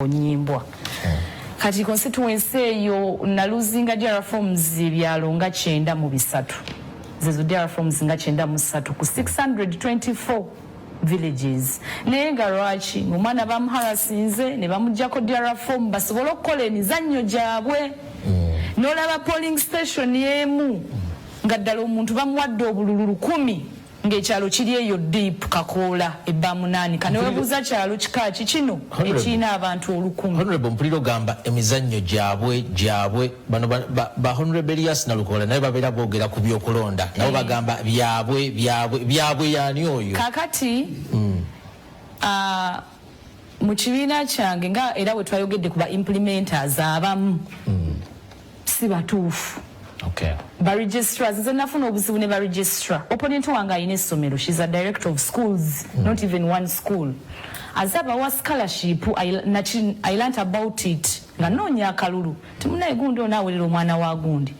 nyimbwa. Kati constituency eyo naluzinga diara forms ebyalo nga 9 mu bisatu. Zezo diara forms nga 9 mu 3 ku 624 villages. Nenga lwaki omwana bamuharasinze ne bamujjako diara form basobola okukola emizannyo gyabwe. N'olaba polling station yemu nga ddala omuntu bamuwadde obululu 10 ng'ekyalo kiri eyo deep Kakoola ebbamunani kane webuuza kyalo kikaaki kino ekirina abantu 10,000. Honorable Mpuliro gamba emizannyo gyabwe bano ba Honorable Elias Nalukoola naye babeera boogera ku byokulonda nabo bagamba byabwe yani oyo kakati mu kibiina kyange nga era we twayogedde ku ba implementers abamu si batuufu. Okay. Ba registrars nze nafuna obuzibu ne ba registrar. Opponent wange ayina essomero, she's a director of schools, not even one school. Azaba wa scholarship I learned about it. Nga noonya akalulu. Timunaye gundi onaawulira omwana wa gundi.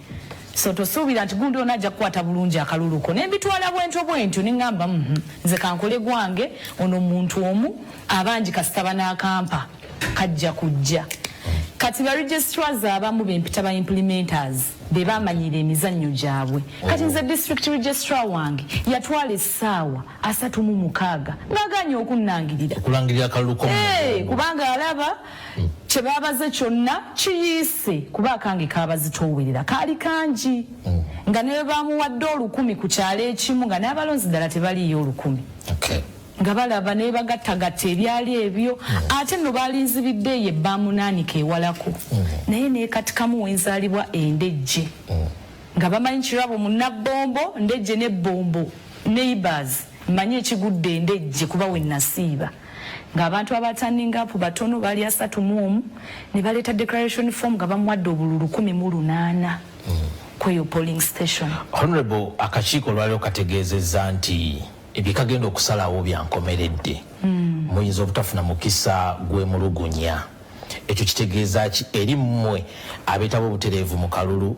So tosuubira nti gundi onajja kukwata bulungi akalulu ko. Nembitwala bwentyo ningamba nze kankole gwange ono muntu omu abangi kasitaba n'akampa kajja kujja. Kati ba registrars abamu bempita ba implementers bebamanyira emizannyo gyabwe. Kati nze district registrar wange yatwala essaawa 36 ng'aganye okunnangirira akaluko kubanga alaba kye baabaze kyonna kiyiise kuba akange kaabazitoowerera kaali kangi nga ne bamuwadde 10,000 ku kyalo ekimu nga n'abalonzi ddala tebaliyo 10,000. Okay. Nga balaba ne bagattagatta ebyali ebyo ate no balinzibidde ye bamunaanika ewalako naye ne katikamu wenzaalibwa endejje nga bamanyi kirabo munnabombo ndejje ne bombo neighbors manyi ekigudde endejje kuba we nasiiba ng'abantu abatanningapo batono bali 31 ne baleeta declaration form nga bamuwadde obululu 18 kweyo polling station. Honorable akakiiko lwali kategeezezza nti ebikagenda okusalawo byankomeredde muyinza obutafuna mukisa gw'emulugunya ekyo kitegeeza ki eri mmwe abeetaba obutereevu mu kalulu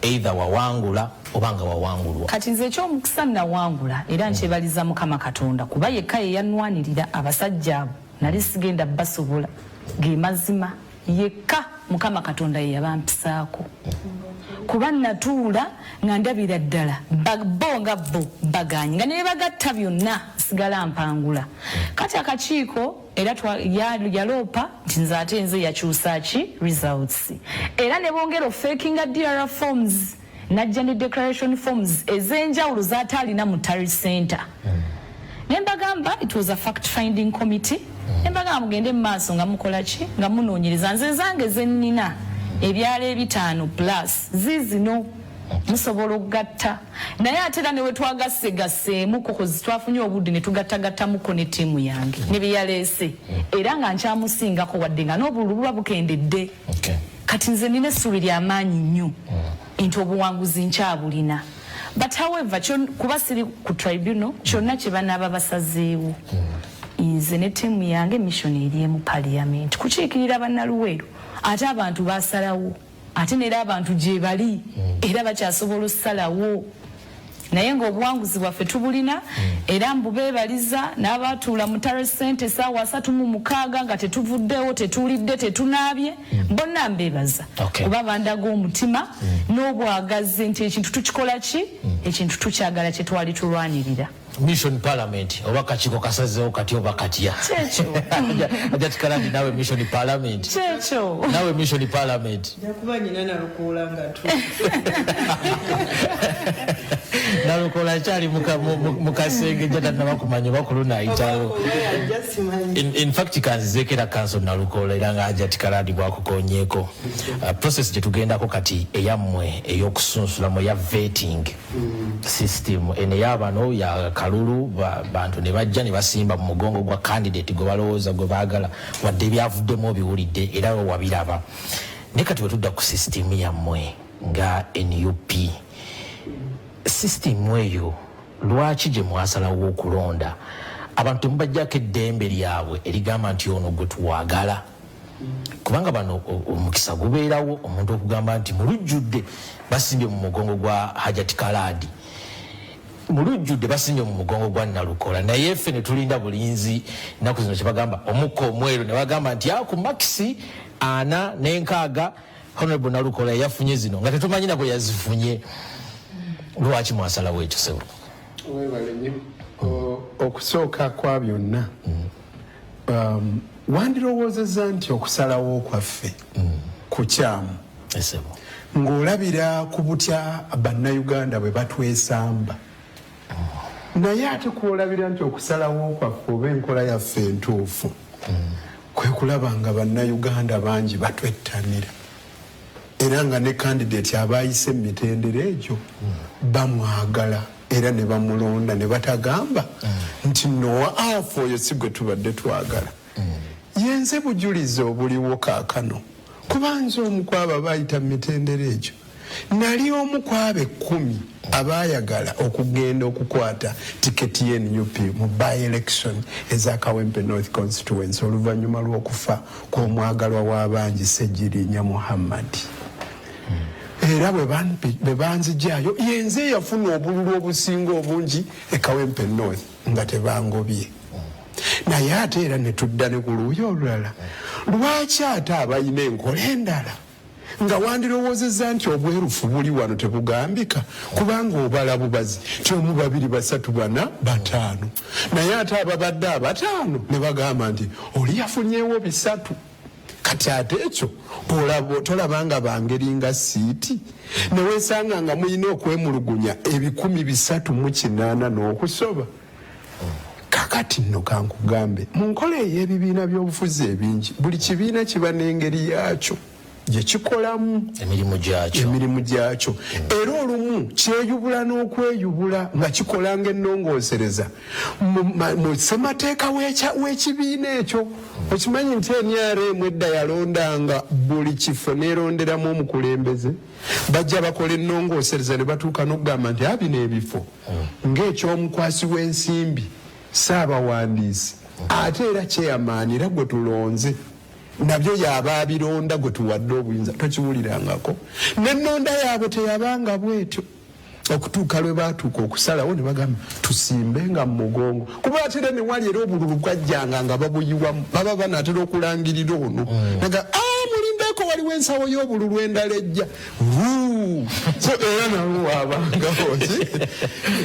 either wawangula obanga wawangulwa. Kati nze ekyomukisa nawangula era nkyebaliza Mukama Katonda kuba yekka ye yanwanirira abasajja abo nali sigenda basobola ge mazima yekka Mukama Katonda ye yabampisaako kuba natuula nga ndabira ddala bonga bo baganye nga ne bagatta byonna sigala mpangula. Kati akakiiko era yaloopa nti nze ate nze yakyusa ki results era ne bongera fakinga DRR forms najja ne declaration forms ez'enjawulo z'ataalina mu Tari Center. Ne mbagamba it was a fact finding committee. Ne mbagamba mugende mu maaso nga mukola ki nga munoonyereza nze zange ze nnina ebyalo 5 plus zizino musobola okugatta naye ate era ne we twagasegaseemu kokozi twafunye obudde ne tugattagattamuko ne ttiimu yange ne bye yaleese era nga nkyamusingako wadde nga n'obululu buba bukendedde. Kati nze nina essuubi ly'amaanyi nnyo nti obuwanguzi nkyabulina but however kuba siri ku tribunal kyonna kye banaaba basazeewo nze ne ttiimu yange mission eri mu parliament kukiikirira bannaluweero ate abantu basalawo ate nera abantu gye bali era bakyasobola okusalawo naye ng'obuwanguzi bwaffe tubulina era mbubeebaliza n'abatuula mu Tare Center essaawa 36 nga tetuvuddewo tetuulidde tetunaabye bonna mbeebaza kuba bandaga omutima n'obwagazi nti ekintu tukikola ki ekintu tukyagala kye twali tulwanirira. Mission Parliament oba kakiiko kasazeewo kati oba katya kyekyo ajati kalandi nawe Mission Parliament kyekyo nawe Mission Parliament jakuba nyina Nalukoola nga tu Nalukoola kyali mukasenge jata nabakumanya bakuluna ayitawo in fact kanzizeekera kanso Nalukoola era nga ajati kalandi bwakukonyeeko process gye tugendako kati eyammwe ey'okusunsulamu ya vetting system ene y'abano ya kalulu bantu ne bajja ne basimba mu mugongo gwa candidate gwe balowooza gwe baagala wadde byavuddemu obiwulidde era wabiraba ne kati bwe tudda ku system yammwe nga NUP system eyo lwaki gye mwasalawo okulonda abantu mubajjako eddembe lyabwe erigamba nti ono gwe tuwagala kubanga bano omukisa gubeerawo omuntu okugamba nti mulujjudde basimbye mu mugongo gwa Hajati Kaladi mulujjudde basinye mu mugongo gwa Nalukola naye ffe ne tulinda bulinzi naku zino kyebagamba omukka omweru ne bagamba nti ku makisi 46 Honorable Nalukola yafunye zino nga tetumanyi nako yazifunye. Lwaki mwasalawo ekyo sebu? Okusooka kwa byonna wandirowoozezza nti okusalawo kwaffe kukyamu ng'olabira ku butya bannayuganda bwe batwesamba naye ate kwolabira nti okusalawo kwaffe oba enkola yaffe entuufu kwe kulaba nga bannayuganda bangi batwettanira era nga ne kandidate abayise mu mitendera egyo bamwagala era ne bamulonda ne batagamba nti nowa afu oyo si gwe tubadde twagala yenze bujulizi obuliwo kaakano kubanza omukwaba bayita mu mitendera egyo nali omukwaba 10 abayagala okugenda okukwata tiketi y'NUP mu by-election ez'Akawempe North Constituency oluvannyuma lw'okufa kw'omwagalwa w'abangi Ssejjirinya Muhammad. Era bwe banzijaayo yenze yafuna obululu obusinga obungi e Kawempe North nga tebangobye. Naye ate era ne tudda ne ku luuyi olulala lwaki ate abalina enkola endala nga wandirowoozezza nti obwerufu buli wano tebugambika kubanga obala bubazi ti 1 2 3 4 5 naye ate ababadde 5 ne bagamba nti oli yafunyeewo 3 kati ate ekyo tolabanga bangeri nga siiti ne weesanga nga muyina okwemulugunya 380 n'okusoba. Kakati nno kankugambe mu nkola ey'ebibiina by'obufuzi ebingi buli kibiina kiba n'engeri yakyo gye kikolamu emirimu gyakyo era olumu kyeyubula n'okweyubula nga kikola ng'ennongoosereza mu ssemateeka w'ekibiina ekyo. Okimanyi nti NRM edda yalondanga buli kifo n'eronderamu omukulembeze bajja bakola ennongoosereza ne batuuka n'okugamba nti bino ebifo ng'ekyomukwasi w'ensimbi Saabawandiisi ate era chairman era gwe tulonze nabyo yaba abironda gwe tuwadde obuyinza tokiwulirangako n'ennonda yaabwe teyabanga bwetyo okutuuka lwe baatuuka okusalawo ne bagamba tusimbenga mu mugongo kuba atera ne wali era obululu bwajjanga nga babuyiwamu baba banaatera okulangirira ono naga mulimbeeko waliwo ensawo y'obululu endala ejja so era nawo wabangawo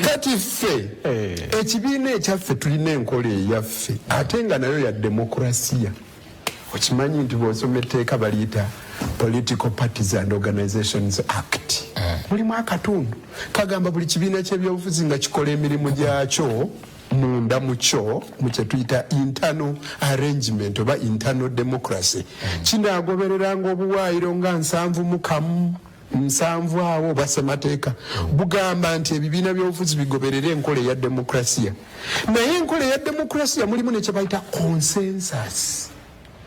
kati ffe ekibiina ekyaffe tulina enkola eyaffe ate nga nayo ya demokrasiya. Okimanyi nti bw'osoma etteeka baliyita Political Parties and Organizations Act mulimu akatundu kagamba buli kibiina ky'ebyobufuzi nga kikola emirimu gyakyo munda mu kyo mu kye tuyita internal arrangement oba internal democracy kinaagobereranga obuwaayiro nga 7 awo basemateeka bugamba nti ebibiina by'obufuzi bigoberera enkola eya demokrasiya naye enkola eya demokrasiya mulimu ne kye bayita consensus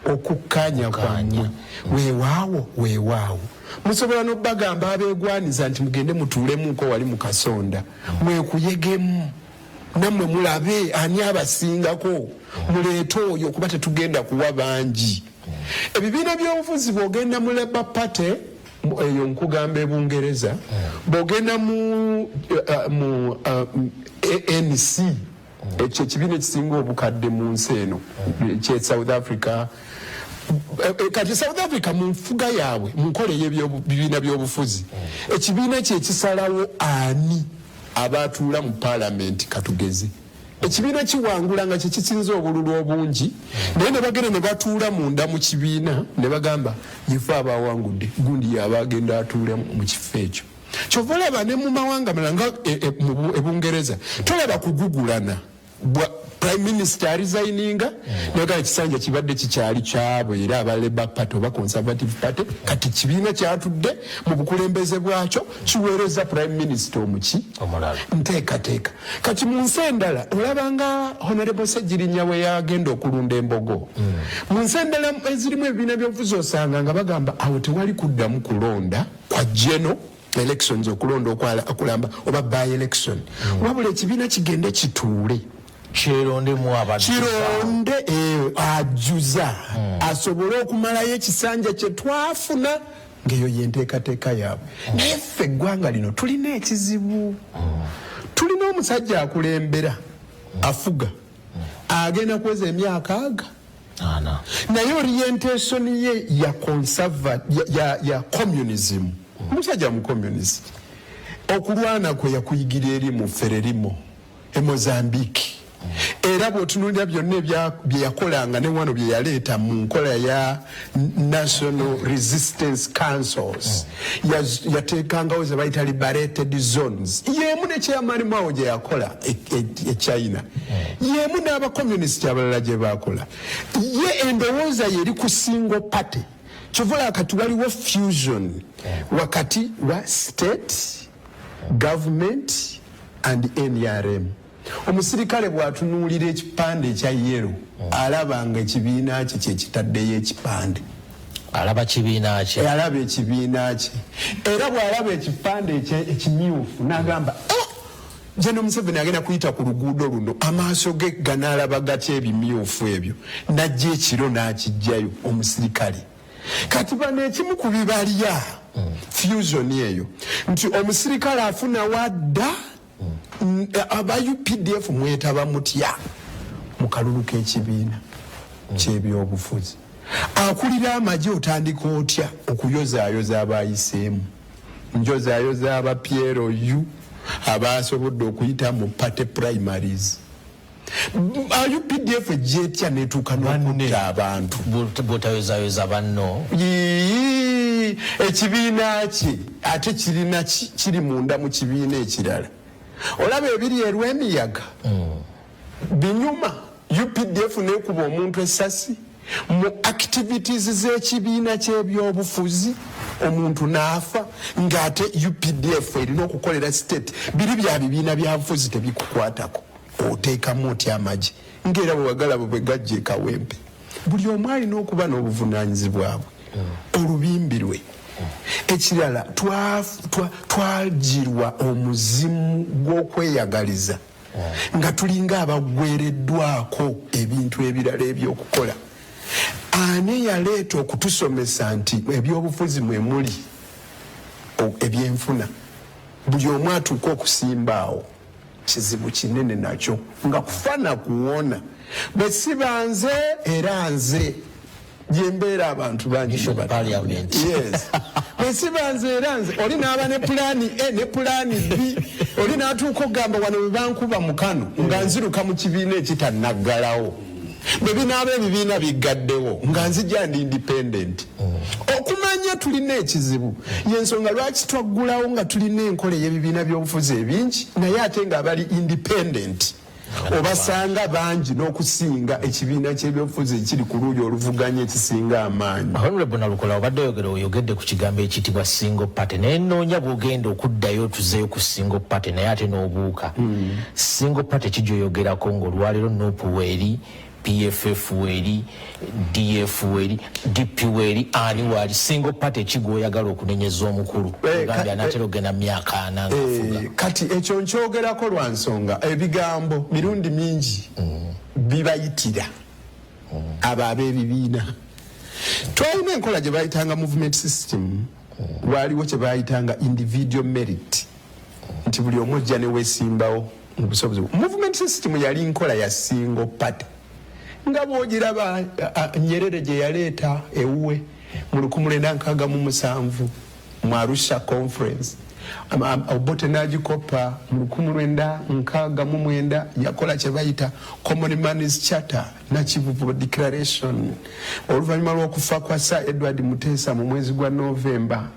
okukkanya kwammwe weewaawo musobola n'obagamba abeegwaniza nti mugende mutuulemuko wali mu kasonda mwekuyegemu nammwe mulabe ani abasingako muleete oyo kuba tetugenda kuwa bangi. Ebibiina by'obufuzi bw'ogenda mu Labour Party eyo nkugamba ebungereza bw'ogenda mu ANC ekyo ekibiina ekisinga obukadde mu nsi eno kye South Africa. Kati South Africa mu nfuga yaabwe mu nkola ey'ebibiina by'obufuzi ekibiina kye kisalawo ani abatuula mu parliament katugeze ekibiina kiwangula nga kye kisinza obululu obungi naye ne bagenda ne batuula munda mu kibiina ne bagamba yefe abawangudde gundi yabagenda atuule mu kifo ekyo. Kyova olaba ne mu mawanga malala nga ebungereza tolaba kugugulana prime minister resigninga naga ekisanja kibadde kikyali kyabwe era aba Labour Party oba Conservative Party kati kibiina kyatudde mu bukulembeze bwakyo kiweereza prime minister omuki omulala nteekateeka. Kati mu nsi endala olabanga Honorable Ssejjirinya we yagenda okulunda embogo mu nsi endala ezirimu ebibiina by'obufuzi osanga nga bagamba awo tewali kuddamu kulonda kwa general elections okulonda okulamba oba by election wabula ekibiina kigende kituule kironde ajuza asobole okumalayo ekisanja kye twafuna ng'eyo yenteekateeka yaabwe. Naye ffe eggwanga lino tulina ekizibu tulina omusajja akulembera afuga agenda kuweza emyaka aga naye orientation ye ya ya communism omusajja mu communism okulwana kwe yakuyigira eri mu Ferelimo e Mozambique era bw'otunuulira byonna bye yakolanga ne wano bye yaleeta mu nkola ya National Resistance Councils yateekangawo ze bayita liberated zones yemu ne chairman mwawo gye yakola e China yemu n'abakommunisiti abalala gye bakola ye endowooza yeri ku single party kivula kati waliwo fusion wakati wa state government and NRM. Omusirikale bw'atunuulira ekipande ekya yero alabanga ekibiina kye kyekitaddeyo ekipande alaba ekibiina kye era bw'alaba ekipande ekimyufu n'agamba Jeno Museveni agenda kuyita ku luguudo luno amaaso ge ganaalaba gatya ebimyufu ebyo najja ekiro n'akijjayo omusirikale kati bano ekimu ku bibalya fusion eyo nti omusirikale afuna wadda aba UPDF mwetaba mutya mu kalulu k'ekibiina ky'ebyobufuzi akulira amagye otandika otya okuyozaayoza abayiseemu njozaayoza aba PLU abasobodde okuyita mu party primaries UPDF jetya netuuka n'okutta abantu bw'otayozaayoza banno ekibiina kye ate kiri munda mu kibiina ekirala olaba ebiri erw'emiyaga binyuma UPDF nekuba omuntu essasi mu activities z'ekibiina ky'ebyobufuzi omuntu n'afa ng'ate UPDF erina okukolera state biri bya bibiina byabufuzi tebikukwatako oteekamu otya amagye ng'era bwe wagala bwe gajja ekawempe buli omu alina okuba n'obuvunaanyizibwa bwe olubimbi lwe ekirala twagirwa omuzimu gw'okweyagaliza nga tulinga abagwereddwako ebintu ebirala ebyokukola ani yaleeta okutusomesa nti ebyobufuzi mwe muli ebyenfuna buli omu atuuka okusimbaawo kizibu kinene nakyo nga kufana kuwona bwe siba nze era nze gyembeera abantu bangi yes bwesiba nze era nze oli n'aba ne pulaani A ne pulaani B oli n'atuuka okugamba wano bwe bankuba mu Kano nga nziruka mu kibiina ekitanaggalawo bwe binaaba ebibiina bigaddewo nga nzija ndi independent okumanya tulina ekizibu yensonga lwaki twaggulawo nga tulina enkola y'ebibiina by'obufuzi ebingi naye ate nga bali independent obasanga bangi n'okusinga ekibiina ky'ebyobufuzi ekiri ku luuyi oluvuganya ekisinga amaanyi. Honorable Nalukola obadde oyogedde ku kigambo ekiyitibwa single party naye nnoonya bw'ogenda okuddayo tuzeeyo ku single party naye ate n'obuuka single party kij'oyogerako ng'olwaleero NUP weeri PFF weeri DF weeri DP weeri ani waali single party ekigw'oyagala okunenyeza omukulu ogambye anaatera ogenda myaka ana ng'afuga kati ekyo nkyogerako lwa nsonga ebigambo mirundi mingi bibayitira abo ab'ebibiina twalina enkola gye bayitanga movement system waaliwo kye bayitanga individual merit nti buli omu ojja ne weesimbawo mu busobozi movement system yali nkola ya single party nga bw'ogiraba Nyerere gye yaleeta ewuwe mu 1967 mu Arusha conference Obote n'agikopa mu 1969 yakola kye bayita Common Man's Charter na Kivuvu Declaration oluvannyuma lw'okufa kwa Sir Edward Muteesa mu mwezi gwa Novemba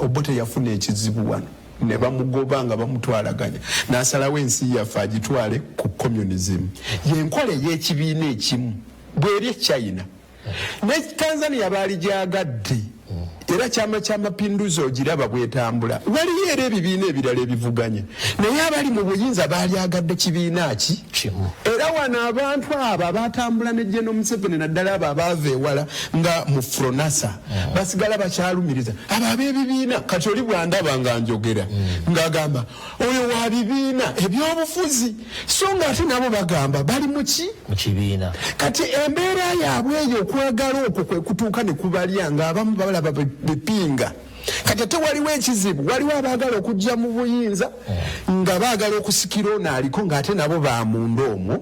Obote yafuna ekizibu wano ne bamugoba nga bamutwalaganya n'asalawo ensi yaffe agitwale ku communism yenkola ey'ekibiina ekimu bw'eri China ne Tanzania baali gyagadde era kyama ky'amapinduzi ogiraba bwetambula waliyo era ebibiina ebirala ebivuganya naye abali mu buyinza baali agadde kibiina ki era wano abantu abo abatambula ne General Museveni naddala abo abaava ewala nga mu Fronasa basigala bakyalumiriza abo ab'ebibiina kati oli bwandaba nga njogera ng'agamba oyo wa bibiina ebyobufuzi so nga ate nabo bagamba bali mu kibiina kati embeera yaabwe eyo okwagala okwo kwe kutuuka ne kubalya ng'abamu balaba bepinga kati ate waliwo ekizibu waliwo abaagala okujja mu buyinza nga baagala okusikira ono aliko ng'ate nabo bamunda omwo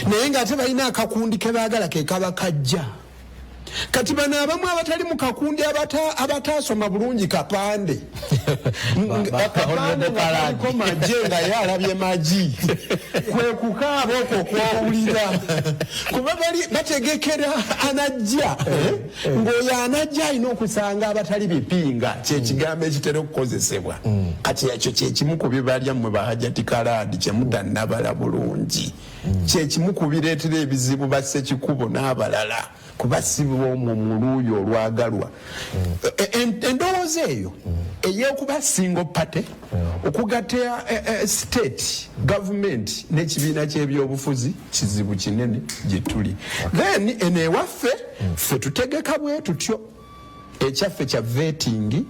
naye ng'ate balina akakundi ke baagala ke kaba kajja kati bano abamu abatali mu kakundi abataasoma bulungi kapande kapande ngaliko magye nga ye alabye magi kwe kukaaba okwo kwawulira kuba bategekera anajja ng'oyo anajja alina okusanga abatali bipinga kyekigambo ekitera okukozesebwa kati ekyo kyekimu ku bibalya mmwe bahajati kalaadi kyemutannabala bulungi kyekimu ku bireetera ebizibu basse kikubo n'abalala kuba sibo mu luuyo olwagalwa endowooza eyo ey'okuba single party okugatta state government n'ekibiina ky'ebyobufuzi kizibu kinene gye tuli then eno ewaffe ffe tutegeka bwe tutyo ekyaffe kya vetting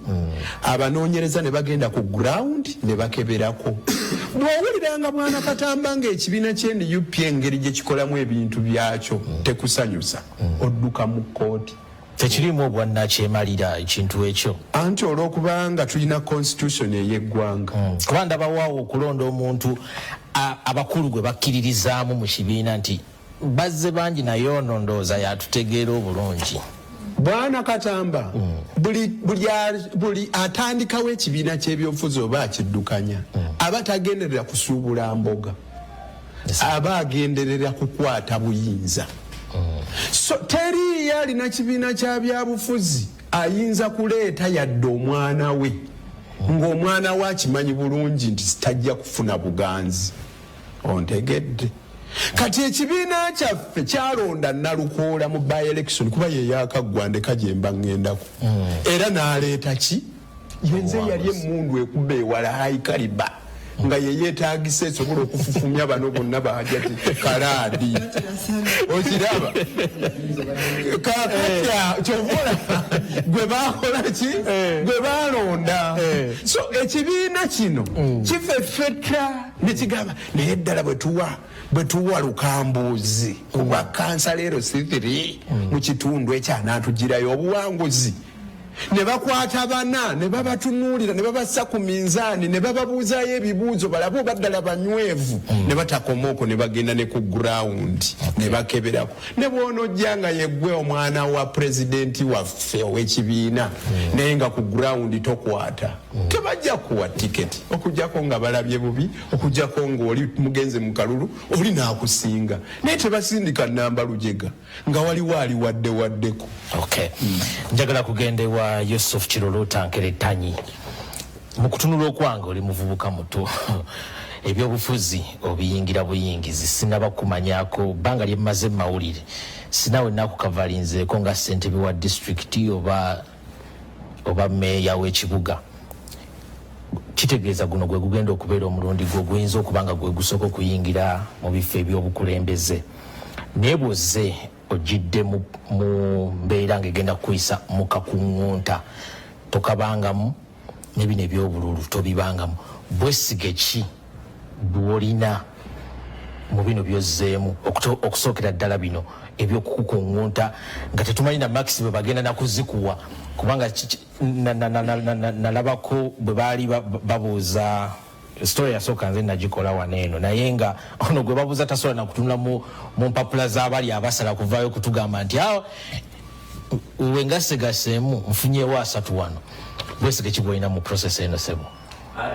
abanoonyereza ne bagenda ku ground ne bakeberako bw'owuliranga Bwana Katamba ng'ekibiina ky'NUP engeri gye kikolamu ebintu byakyo tekusanyusa odduka mu kkooti tekirimu obwannakyemalira ekintu ekyo anti olw'okubanga tulina constitution ey'eggwanga kuba ndabawaawo okulonda omuntu abakulu gwe bakkiririzaamu mu kibiina nti bazze bangi naye ono ndowooza yatutegeera obulungi Bwana Katamba buli atandikawo ekibiina ky'ebyobufuzi oba akiddukanya aba tagenderera kusuubula mboga aba agenderera kukwata buyinza so teri alina kibiina kya byabufuzi ayinza kuleeta yadde omwana we ng'omwana we akimanyi bulungi nti sitajja kufuna buganzi ontegedde kati ekibiina kyaffe kyalonda Nalukoola mu by election kuba ye yakaggwande kajemba ngendako era n'aleeta ki yenze yali emmundu ekubba ewala high caliber nga ye yeetaagisa esobola okufufumya bano bonna bahajati kalaadi okiraba kakatya kyovola gwe bakola ki gwe balonda so ekibiina kino kifeffetta nekigamba naye ddala bwe tuwa Lukambuuzi kuba kansa leero C3 mu kitundu ekyanatugirayo obuwanguzi ne bakwata bana ne babatunuulira ne babassa ku minzaani ne bababuuzaayo ebibuuzo balabo baddala banywevu ne batakoma okwo ne bagenda ne ku ground ne bakeberako ne bw'onojja nga yeggwe omwana wa pulezidenti waffe ow'ekibiina naye nga ku ground tokwata tebajja kuwa tiketi okujjako nga balabye bubi okujjako ng'oli mugenze mu kalulu oli n'akusinga naye tebasindika nnamba lujega nga waliwo aliwaddewaddeko njagala kugendewa Yusuf Kiroluta Nkeretanyi mu kutunula okwange oli muvubuka muto ebyobufuzi obiyingira buyingizi sinaba kumanyako bbanga lye mmaze mawulire sinawe nakukavalinzeeko nga ssentebe wa district oba meeya w'ekibuga kitegeeza guno gwe gugenda okubeera omulundi gwe guyinza okuba nga gwe gusooka okuyingira mu bifo ebyobukulembeze naye bw'ozze ojidde mu mbeera ng'egenda kuyisa mu kakuŋŋunta tokabangamu n'ebino ebyobululu tobibangamu bwesige ki bw'olina mu bino byozzeemu okusookera ddala bino ebyokukuŋŋunta nga tetumanyi na maxi bwe bagenda nakuzikuwa kubanga nalabako bwe baali babuuza story yasooka nze nagikola waneeno naye nga ono gwe babuuza tasobola nakutunula mu mpapula z'abali abasala kuvaayo kutugamba nti awo wengasegaseemu nfunyeewo 3 wano bwesige kibwolina mu process eno sebo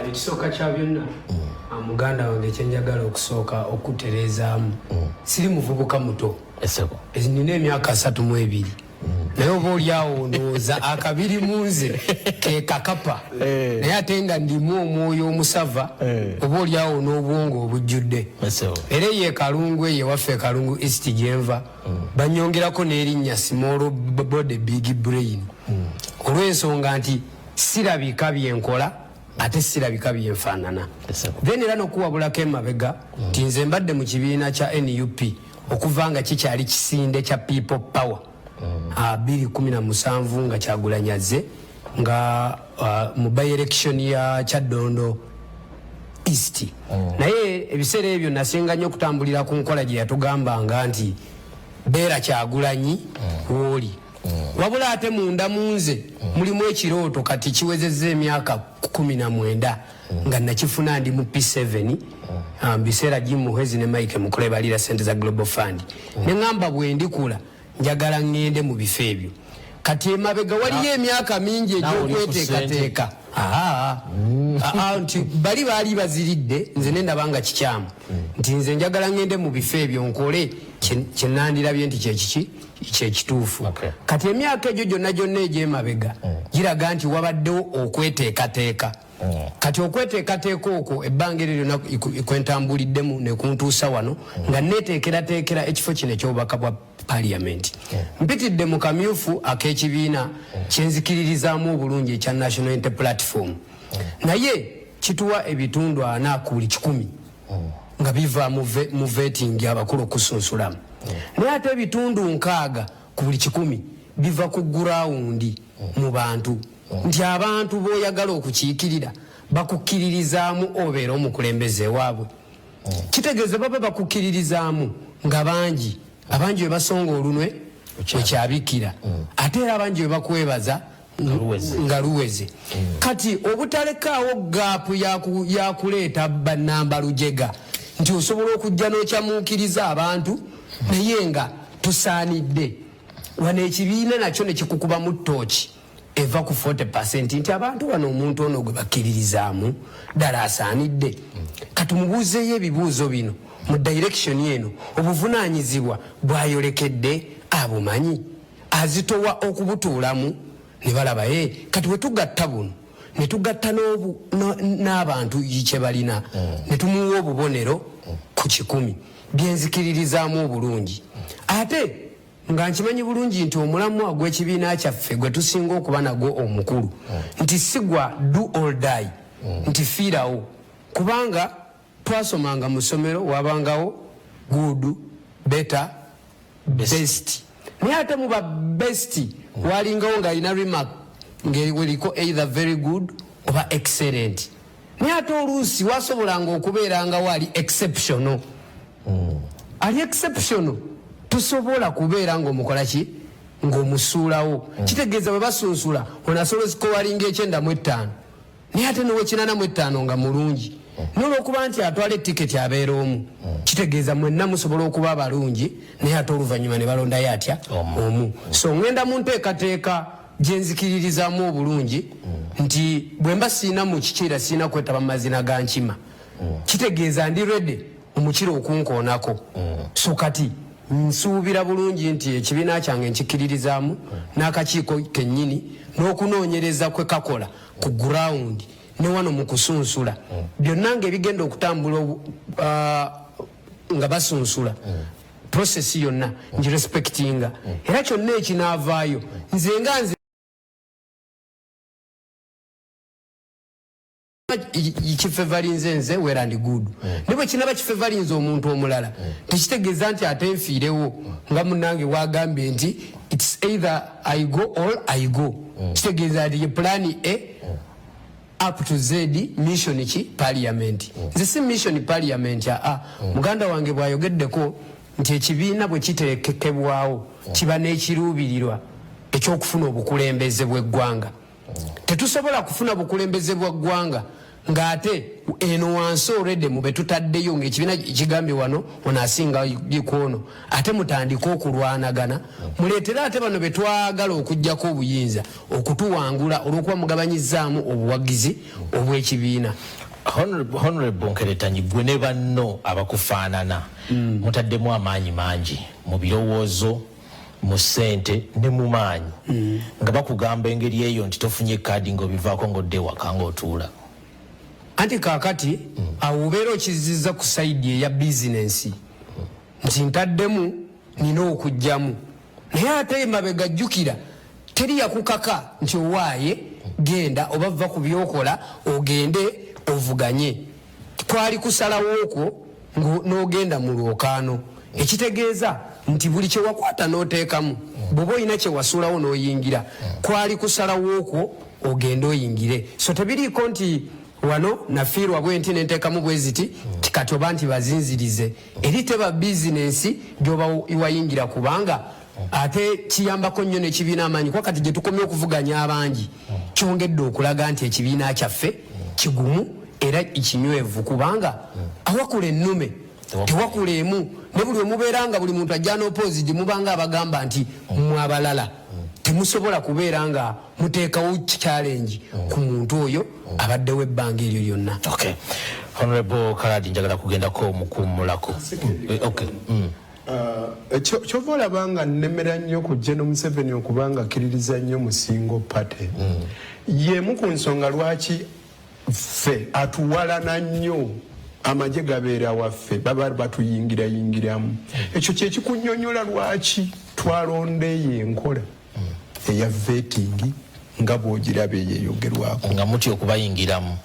ekisooka kya byonna muganda wange kyenjagala okusooka okutereezaamu siri muvubuka muto nina emyaka 32 naye oba oliawo ndowooza akabiri munze ke kakapa naye ate nga ndimu omwoyo omusava oba oliawo n'obwongo obujjudde era ye Kalungu eyo ewaffe Kalungu East gyenva banyongerako n'erinnya small body big brain olw'ensonga nti sirabika byenkola ate sirabika byenfaanana then era n'okuwabulako emabega nti nze mbadde mu kibiina kya NUP okuva nga kikyali kisinde kya people power 2017 nga kyagulanyaze nga mu by election ya Kyaddondo East naye ebiseera ebyo nasinga nnyo okutambulira ku nkola gye yatugambanga nti beera Kyagulanyi woli wabula ate munda munze mulimu ekirooto kati kiwezezza emyaka 19 nga nakifuna ndi mu P7 biseera Jimuhezi ne Mike mukulebalira sente za Global Fund ne ngamba bwe ndikula njagala ngende mu bifo ebyo kati emabega waliyo emyaka mingi egyokweteekateeka nti bali baali baziridde nze ne ndabanga kikyamu nti nze njagala ngende mu bifo ebyo nkole kyenandirabye nti kyekiki kyekituufu kati emyaka egyo gyonna egy'emabega giraga nti wabaddewo okweteekateeka kati okweteekateeka okwo ebbanga eryo lyonna kwentambuliddemu nekuntuusa wano nga neteekerateekera ekifo kino ekyobubaka bwa parliament mpitidde mu kamyufu ak'ekibiina kyenzikiririzaamu obulungi ekya National Unity Platform naye kituwa ebitundu 4 ku buli 100 nga biva mu vetting abakulu okusunsulamu naye ate ebitundu 6 ku buli 100 biva ku gurawundi mu bantu nti abantu b'oyagala okukiikirira bakukkiririzaamu obeera omukulembeze waabwe kitegeeza baba bakukkiririzaamu nga bangi abangi we basonga olunwe ekyabikira ate era abangi we bakwebaza nga luweze kati obutalekaawo gaapu yakuleeta bannamba lujega nti osobola okujja n'okyamuukiriza abantu naye nga tusaanidde wano ekibiina nakyo ne kikukuba mu ttooki eva ku 40% nti abantu bano omuntu ono gwe bakkiririzaamu ddala asaanidde katumubuuzeyo ebibuuzo bino mu direction eno obuvunaanyizibwa bwayolekedde abumanyi azitowa okubutuulamu ne balaba kati bwe tugatta buno ne tugatta n'abantu kye balina ne tumuwa obubonero ku 100 byenzikiririzaamu obulungi ate nga nkimanyi bulungi nti omulamwa gw'ekibiina kyaffe gwe tusinga okuba nagwo omukulu nti sigwa do or die nti fiirawo kubanga twasomanga mu ssomero wabangawo good better best naye ate mu ba best walingawo nga alina remark ng'eriko either very good oba excellent naye ate oluusi wasobolanga okubeerangawo ali exceptional ali exceptional tusobola kubeera ng'omukola ki ng'omusuulawo kitegeeza bwe basunsula onasoloziko walinga 95 naye ate nowe 85 nga mulungi n'olwokuba nti atwala etiketi abeera omu kitegeeza mwenna musobola okuba abalungi naye ate oluvannyuma ne balondayo atya omu so ngenda mu nteekateeka gyenzikiririzaamu obulungi nti bwe mba siina mu kikiira siina kwetaba mu mazina ga nkima kitegeeza ndi redde omukiro okunkoonako so kati nsuubira bulungi nti ekibiina kyange nkikiririzaamu n'akakiiko kennyini n'okunoonyereza kwe kakola ku gurawundi ne wano mu kusunsula byonna ng'ebigenda okutambula nga basunsula prosesi yonna ngirespektinga era kyonna ekinaavaayo nze nga nze kifevalinze nze wera ndi good ne bwe kinaba kifevalinze omuntu omulala tekitegeeza nti ate nfiirewo nga munnange wagambye nti it's either I go or I go kitegeeza nti ye plan A up to Z mission ki parliament nze si mission parliament muganda wange bwayogeddeko nti ekibiina bwe kiteekekebwawo kiba n'ekiruubirirwa ekyokufuna obukulembeze bw'eggwanga tetusobola kufuna bukulembeze bwa ggwanga ng'ate eno wansi already mube tutaddeyo ng'ekibiina kigambye wano ono asinga gikwono ate mutandika okulwanagana muleetere ate bano be twagala okuggyako obuyinza okutuwangula olw'okuba mugabanyizzaamu obuwagizi obw'ekibiina. Honorable Nkeletanyi, gwe ne banno abakufaanana mutaddemu amaanyi mangi mu birowoozo mu ssente ne mu maanyi nga bakugamba engeri eyo nti tofunye kaadi ng'obivaako ng'odde ewaka ng'otuula anti kaakati awo obeera okizizza ku sayidi eya bizinensi nti ntaddemu nina okugjamu naye ate emabega jjukira teri yakukaka nti owaaye genda oba va ku byokola ogende ovuganye kwali kusalawo okwo n'ogenda mu lwokaano ekitegeeza nti buli kye wakwata n'oteekamu bw'oba olina kye wasuulawo n'oyingira kwali kusalawo okwo ogende oyingire so tebiriiko nti wano nafiirwa bwe nti nenteekamu bwe ziti kati oba nti bazinzirize eri teba bizinensi gy'oba wayingira kubanga ate kiyambako nnyo n'ekibiina amaanyi kuba kati gye tukomye okuvuganya abangi kyongedde okulaga nti ekibiina kyaffe kigumu era kinywevu kubanga awakula ennume tewakula emu ne buli omubeera nga buli muntu ajja n'opposite mubanga abagamba nti mwe abalala temusobola kubeera nga muteekawo challenge ku muntu oyo abaddewo ebbanga eryo lyonna. Okay. Honorable Kaladi njagala kugendako mukuumulako. Okay. Kyova olabanga nnemera nnyo ku Gen. Museveni okubanga akkiririza nnyo mu single party. Y'emu ku nsonga lwaki ffe atuwalana nnyo amagye gabeera waffe baba batuyingirayingiramu. Ekyo kye kikunnyonnyola lwaki twalondeeyo enkola eya vetting nga bw'ogiraba eyeeyogerwako. Nga mutya okubayingiramu.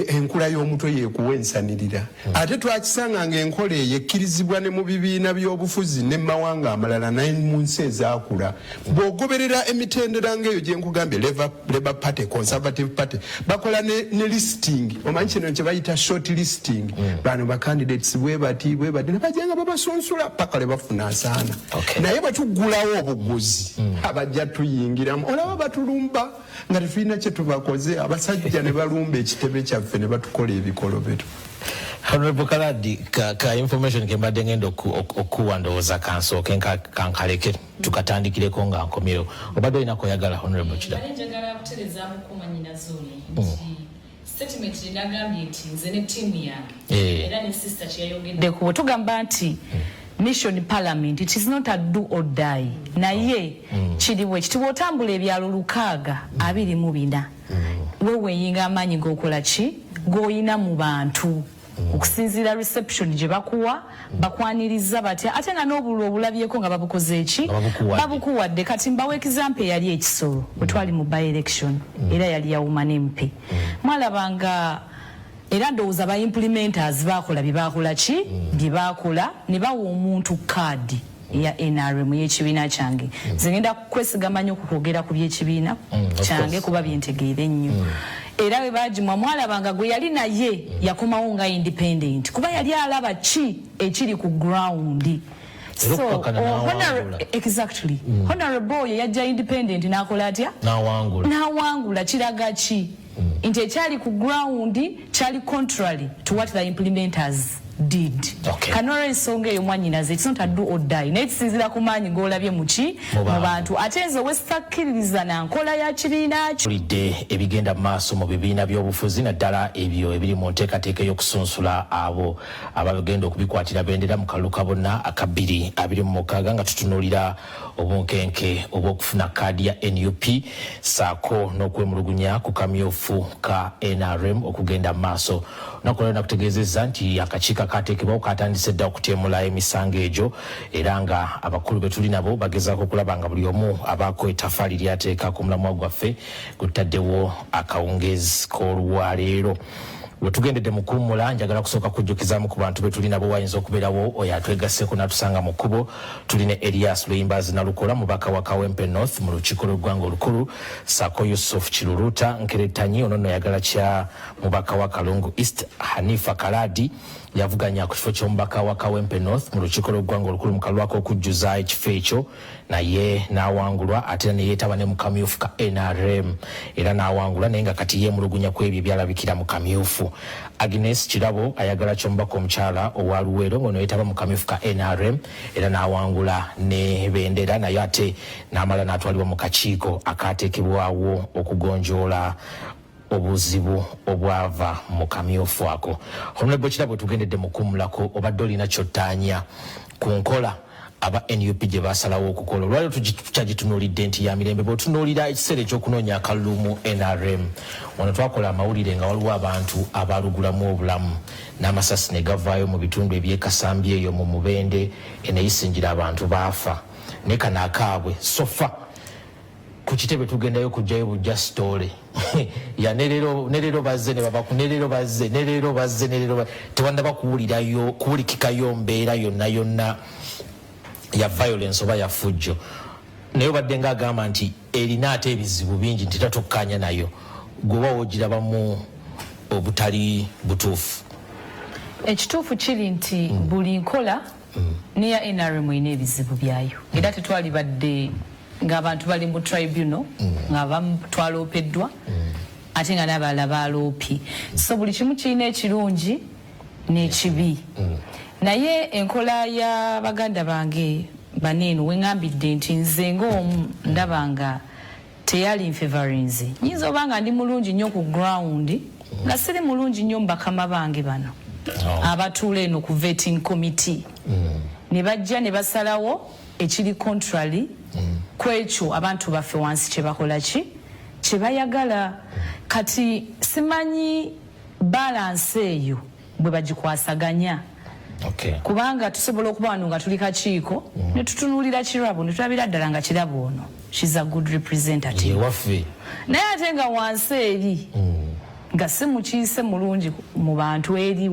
Enkula y'omutwe yeekuwensanirira ate twakisanga ng'enkola eyo ekkirizibwa ne mu bibiina by'obufuzi ne mawanga amalala naye mu nsi ezaakula bw'ogoberera emitendera ng'eyo gye nkugambye Labour Party, Conservative Party bakola ne listing omanyi kino kye bayita short listing bano bacandidates bwe bati ne bajja nga babasunsula paka le bafuna asaana naye bwe tuggulawo obuguzi abajja tuyingiramu olaba batulumba nga tetulina kye tubakoze abasajja ne balumba ekitebe kyaffe ne batukola ebikolobeto. Honorable Kaladi ka information ke mbadde ngenda okuwa ndowooza kansooke kankaleke tukatandikireko nga nkomyewo obadde olina koyagala Honorable Kida. Njagala kuterezaamu kumanyinazooni nti statement linagambye nti nze ne ttiimu yange era ne sister kyeyayogeddeku tugamba nti mission parliament it is not a do or die naye kiriwe kitiwe otambula ebyalo 624 wewe yinga amanyi gokola ki goyina mu bantu okusinzira reception gye bakuwa bakwaniriza batya ate nga n'obululu obulabyeko nga babukoze eki babukuwadde kati mbawo example yali ekisolo bwetwali mu by election era yali ya woman MP mwalabanga era ndowooza ba implementers bakola bye bakola ki bye bakola ne bawa omuntu kaadi ya NRM y'ekibiina kyange nze ngenda kwesigama nnyo okukwogera ku by'ekibiina kyange kuba byentegeere nnyo era bwe bagimwa mwalabanga gwe yali naye yakomawo nga independent kuba yali alaba ki ekiri ku ground. So exactly honorable yajja independent n'akola atya n'awangula kiraga ki nti ekyali ku ground kyali contrary to what the implementers did. Kanora ensonga eyo mwanyinaze it's not a do or die naye kisinzira ku maanyi g'olabye muki mu bantu ate nze wesitakkiririza na nkola ya kibiina kyo bulidde ebigenda maaso mu bibiina by'obufuzi naddala ebyo ebiri mu nteekateeka y'okusunsula abo abagenda okubikwatira bendera mu kalulu ka bonna aka 2026 nga tutunuulira obunkenke obw'okufuna kaadi ya NUP saako n'okwemulugunya ku kamyufu ka NRM okugenda maaso nakolera nakutegeezezza nti akakiiko kateekebwawo katandise dda okutemula emisango egyo era nga abakulu be tuli nabo bagezaako okulaba nga buli omu abaako ettaffaali lyateeka ku mulamwa gwaffe gutaddewo akawungeezi k'olwaleero. Wetugendedde mu kuwummula njagala kusooka kujjukizaamu ku bantu be tuli nabo wayinza okubeerawo oyo atwegasseko n'atusanga mu kkubo tuli ne Elias Luyimbazi Nalukola mubaka wa Kawempe North mu lukiiko lw'eggwanga olukulu Sako Yusuf Kiruruta Nkeretanyi ono nno yagala kya mubaka wa Kalungu East Hanifa Kaladi yavuganya ku kifo ky'omubaka wa Kawempe North mu lukiiko lw'eggwanga olukulu mu kalwako okujjuza ekifo ekyo naye n'awangulwa ate ne yeetaba ne mu kamyufu ka NRM era n'awangulwa naye nga kati yeemulugunya ku ebyo ebyalabikira mu kamyufu. Agnes Kirabo ayagala ky'omubaka omukyala owa Luweero ng'ono yeetaba mu kamyufu ka NRM era n'awangula ne bendera naye ate n'amala n'atwalibwa mu kakiiko akaateekebwawo okugonjoola obuzibu obwava mu kamyufu ako. Honorable Kirabo tugendedde mu kuwummulako obadde olina ky'ottaanya ku nkola aba NUP gye basalawo okukola olwaliro tukyagitunuulidde nti ya mirembe bw'otunuulira ekiseera ekyokunoonya akalulu mu NRM wano twakola amawulire nga waliwo abantu abalugulamu obulamu n'amasasi ne gavaayo mu bitundu eby'ekasambi eyo mu Mubende eneyisingira abantu baafa ne kano akaabwe sofa ku kitebe tugendayo kujjayo bujja sitole ya nerero bazze ne babaku nerero bazze tewandaba kuwulikikayo mbeera yonna ya violence oba ya fujjo naye badde nga agamba nti erina ate ebizibu bingi nti tatukkanya nayo gweoba wogirabamu obutali butuufu. Ekituufu kiri nti buli nkola niya NRM ine ebizibu byayo era tetwali badde ng'abantu bali mu tribunal ng'abamu twaloopeddwa ate nga n'abalala baaloopi so buli kimu kirina ekirungi n'ekibi naye enkola ya baganda bange baneeno weŋŋambidde nti nze ng'omu ndaba nga teyali nfevarinzi nyinza oba nga ndi mulungi nnyo ku ground nga siri mulungi nnyo mu bakama bange bano abatuula eno ku vetting committee ne bajja ne basalawo ekiri contrary kwekyo abantu baffe wansi kye bakola ki kye bayagala kati simanyi balance eyo bwe bagikwasaganya kubanga tusobola okuba wano nga tuli kakiiko ne tutunuulira kirabo ne tulabira ddala nga kirabo ono she's a good representative naye ate nga wansi eri nga si mukiise mulungi mu bantu eri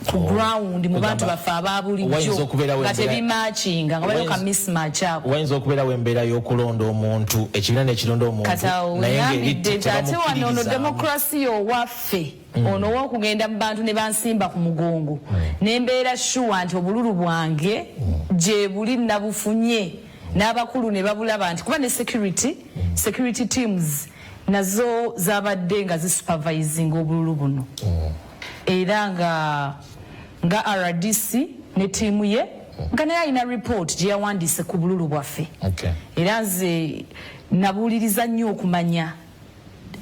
ku ground mu bantu baffe ababulijjo nga tebimakinga nga waliwo ka mismatch ako wayinza okubeerawo embeera y'okulonda omuntu ekibiina n'ekironda omuntu naye ng'eridde ate wano ono demokrasi owaffe ono w'okugenda mu bantu ne bansimba ku mugongo n'embeera shuwa nti obululu bwange gye buli nabufunye n'abakulu ne babulaba nti kuba ne security teams nazo zabadde nga zisupervising obululu buno era nga RDC ne tiimu ye nga naye alina report gye yawandiise ku bululu bwaffe era nze nabuuliriza nnyo okumanya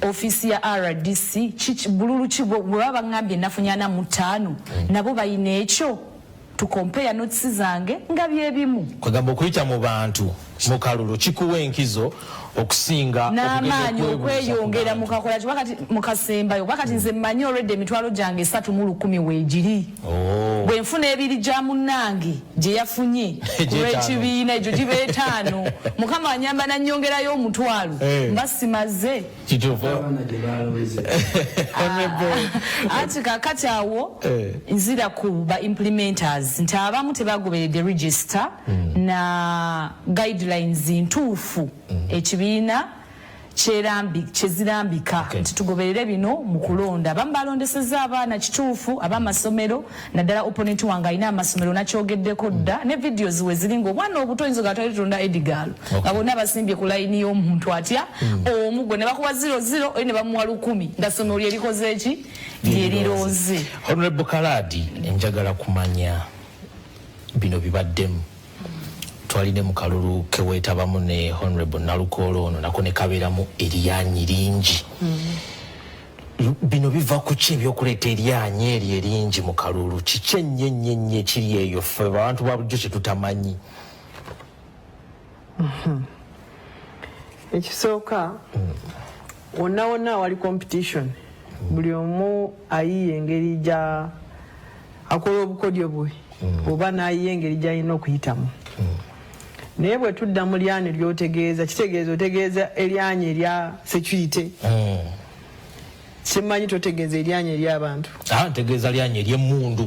ofisi ya RDC bululu ki bwe baba ngambye nafunye 45 nabo bayina ekyo tukompea notes zange nga byebimu kwagamba okuyita mu bantu mu kalulu kikuwa enkizo okusinga n'amaanyi okweyongera wakati mukasembayo wakati nze mmanyi already emitwalo gyange 310 weegiri bwe nfuna ebiri gya munnange gye yafunye olw'ekibiina ekyo giba 5 mukama anyamba nannyongerayo omutwalo mba simaze ati kakati awo nzira ku ba implementers nti abamu tebagoberedde register na guidelines ntuufu ekibiina kyezirambika nti tugoberere bino mu kulonda abamu balondeseza abaana kituufu ab'amasomero naddala opponent wange alina amasomero nakyogeddeko dda ne videos we ziri ng'omwana obuto oyinza gatwali tutunda Edgalo nga bonna basimbye ku layini y'omuntu atya omu gwe ne bakuba 00 oyo ne bamuwa 10 nga ssomero lye likoze eki lyerironze. Honorable Kaladi njagala kumanya bino bibaddemu twaline mu kalulu kewetabamu ne Honorable Nalukolo ono nako ne kabeeramu eryanyi lingi bino biva ku ki ebyokuleeta eryanyi eri eringi mu kalulu kiki ennyo ekiri eyo ffe abantu ba bulijjo kye tutamanyi ekisooka wonna wali competition buli omu ayiye engeri gya akola obukodyo bwe oba n'ayiye engeri gy'alina okuyitamu naye bwe tudda mu lyani ly'otegeeza kitegeeza otegeeza eryanyi erya security simanyi totegeeza eryanyi ery'abantu ntegeeza lyanyi ery'emmundu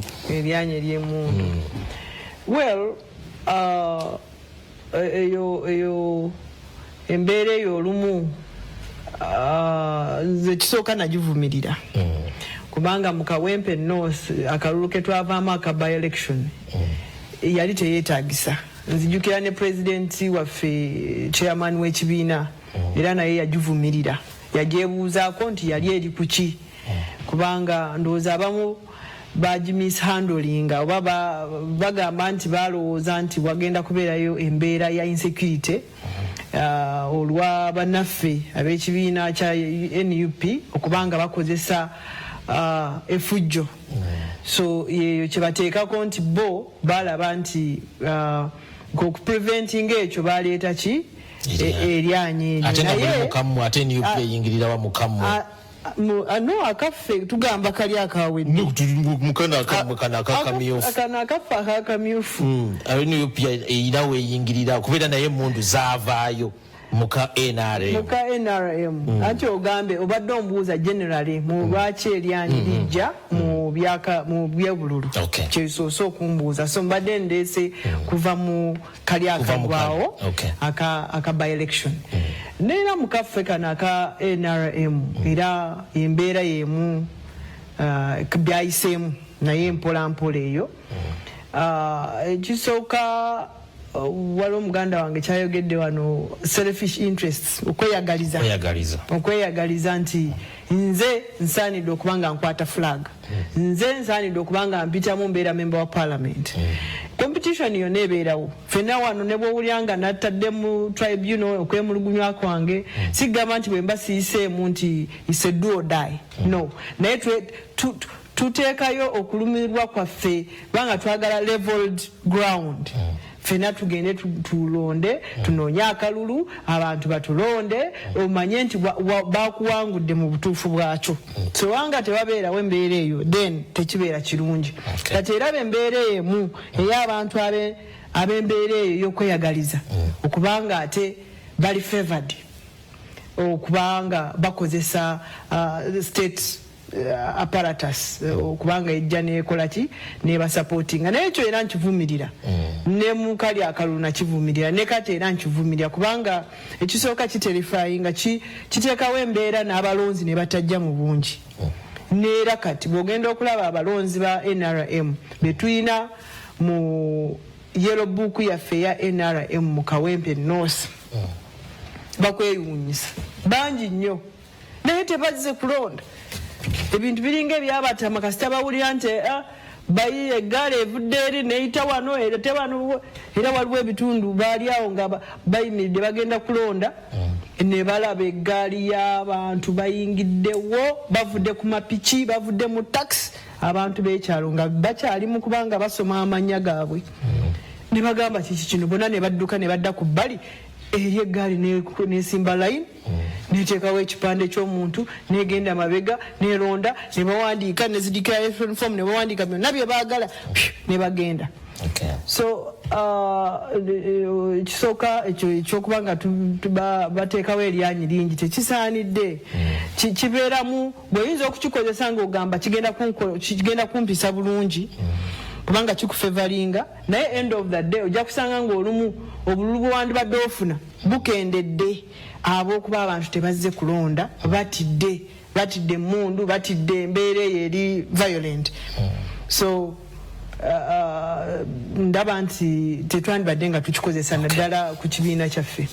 well eyo embeera eyo olumu nze kisooka nagivumirira kubanga mu Kawempe North akalulu ke twavaamu aka by election yali teyeetagisa nzijukira ne pulezidenti waffe chairman w'ekibiina era naye yagivumirira yagyebuuzaako nti yali eri kuki kubanga ndowooza abamu bagimishandlinga oba bagamba nti balowooza nti wagenda kubeerayo embeera ya insecurity olwa bannaffe ab'ekibiina kya NUP okubanga bakozesa effujjo so yeyo kyebateekako nti bo balaba nti okupreventing ekyo baleeta ki eryanyi ate NUP eyingirirawa mukamu no akaffe tugamba kali akawedde akana akaffe akakamyufu NUP eyinawo eyingirira kubeera naye emmundu zaavaayo muka NRM ati ogambe obadde ombuuza generally mu lwaki eryanyi lijja mu byebululu kyesoose okumbuuza so mbadde ndeese kuva mu kali akagwawo aka by election neera mukaffe kano aka NRM era embeera yemu byayiseemu naye mpola eyo ekisooka waliwo muganda wange kyayogedde wano selfish interests okweyagaliza nti nze nsaanidde okubanga nkwata flag nze nsaanidde okubanga mpitamu mbeera member wa parliament competition yonna ebeerawo fenna wano ne bwowulyanga nattadde mu tribunal okwemulugunywa kwange sigamba nti bwe mba siyiseemu nti is a do or die no naye tuteekayo okulumirirwa kwaffe kubanga twagala leveled ground fena tugende tulonde tunoonye akalulu abantu batulonde omanye nti bakuwangudde mu butuufu bwakyo so wanga tewabeerawo embeera eyo then tekibeera kirungi kati era embeera emu ey'abantu ab'embeera eyo y'okweyagaliza okubanga ate bali favored okubanga bakozesa state apparatus okubanga ejja nekola ki neba supporting naye ekyo era nkivumirira ne mukali akalulu nakivumirira ne kati era nkivumirira kubanga ekisooka kiterifyinga kiteekawo embeera n'abalonzi ne batajja mu bungi neera kati bw'ogenda okulaba abalonzi ba NRM betuyina mu yellow book yaffe ya NRM mu Kawempe North bakweyunyisa bangi nnyo naye tebazze kulonda ebintu biringa ebyabatama kasita bawulira nti bayiye eggaali evudde eri neyita wano erete wano era waliwo ebitundu baali awo nga bayimiridde bagenda kulonda ne balaba eggaali y'abantu bayingiddewo bavudde ku mapiki bavudde mu taxi abantu b'ekyalo nga bakyali mu kubanga basoma amannya gaabwe ne bagamba kiki kino bonna ne badduka ne badda ku bbali eri eggaali nesimba line neteekawo ekipande ky'omuntu negenda mabega neronda nebawandiika nezidikira form nebawandiika byonna bye baagala nebagenda so ekisooka ekyokuba nga bateekawo eryanyi lingi tekisaanidde kibeeramu bw'oyinza okukikozesa ng'ogamba kigenda kumpisa bulungi kubanga kikufevalinga naye end of the day ojja kusanga ng'olumu obululu bwewandibadde ofuna bukendedde ab'okuba abantu tebazze kulonda batidde mundu batidde embeera eyo eri violent so ndaba nti tetwandibadde nga tukikozesa naddala ku kibiina kyaffe.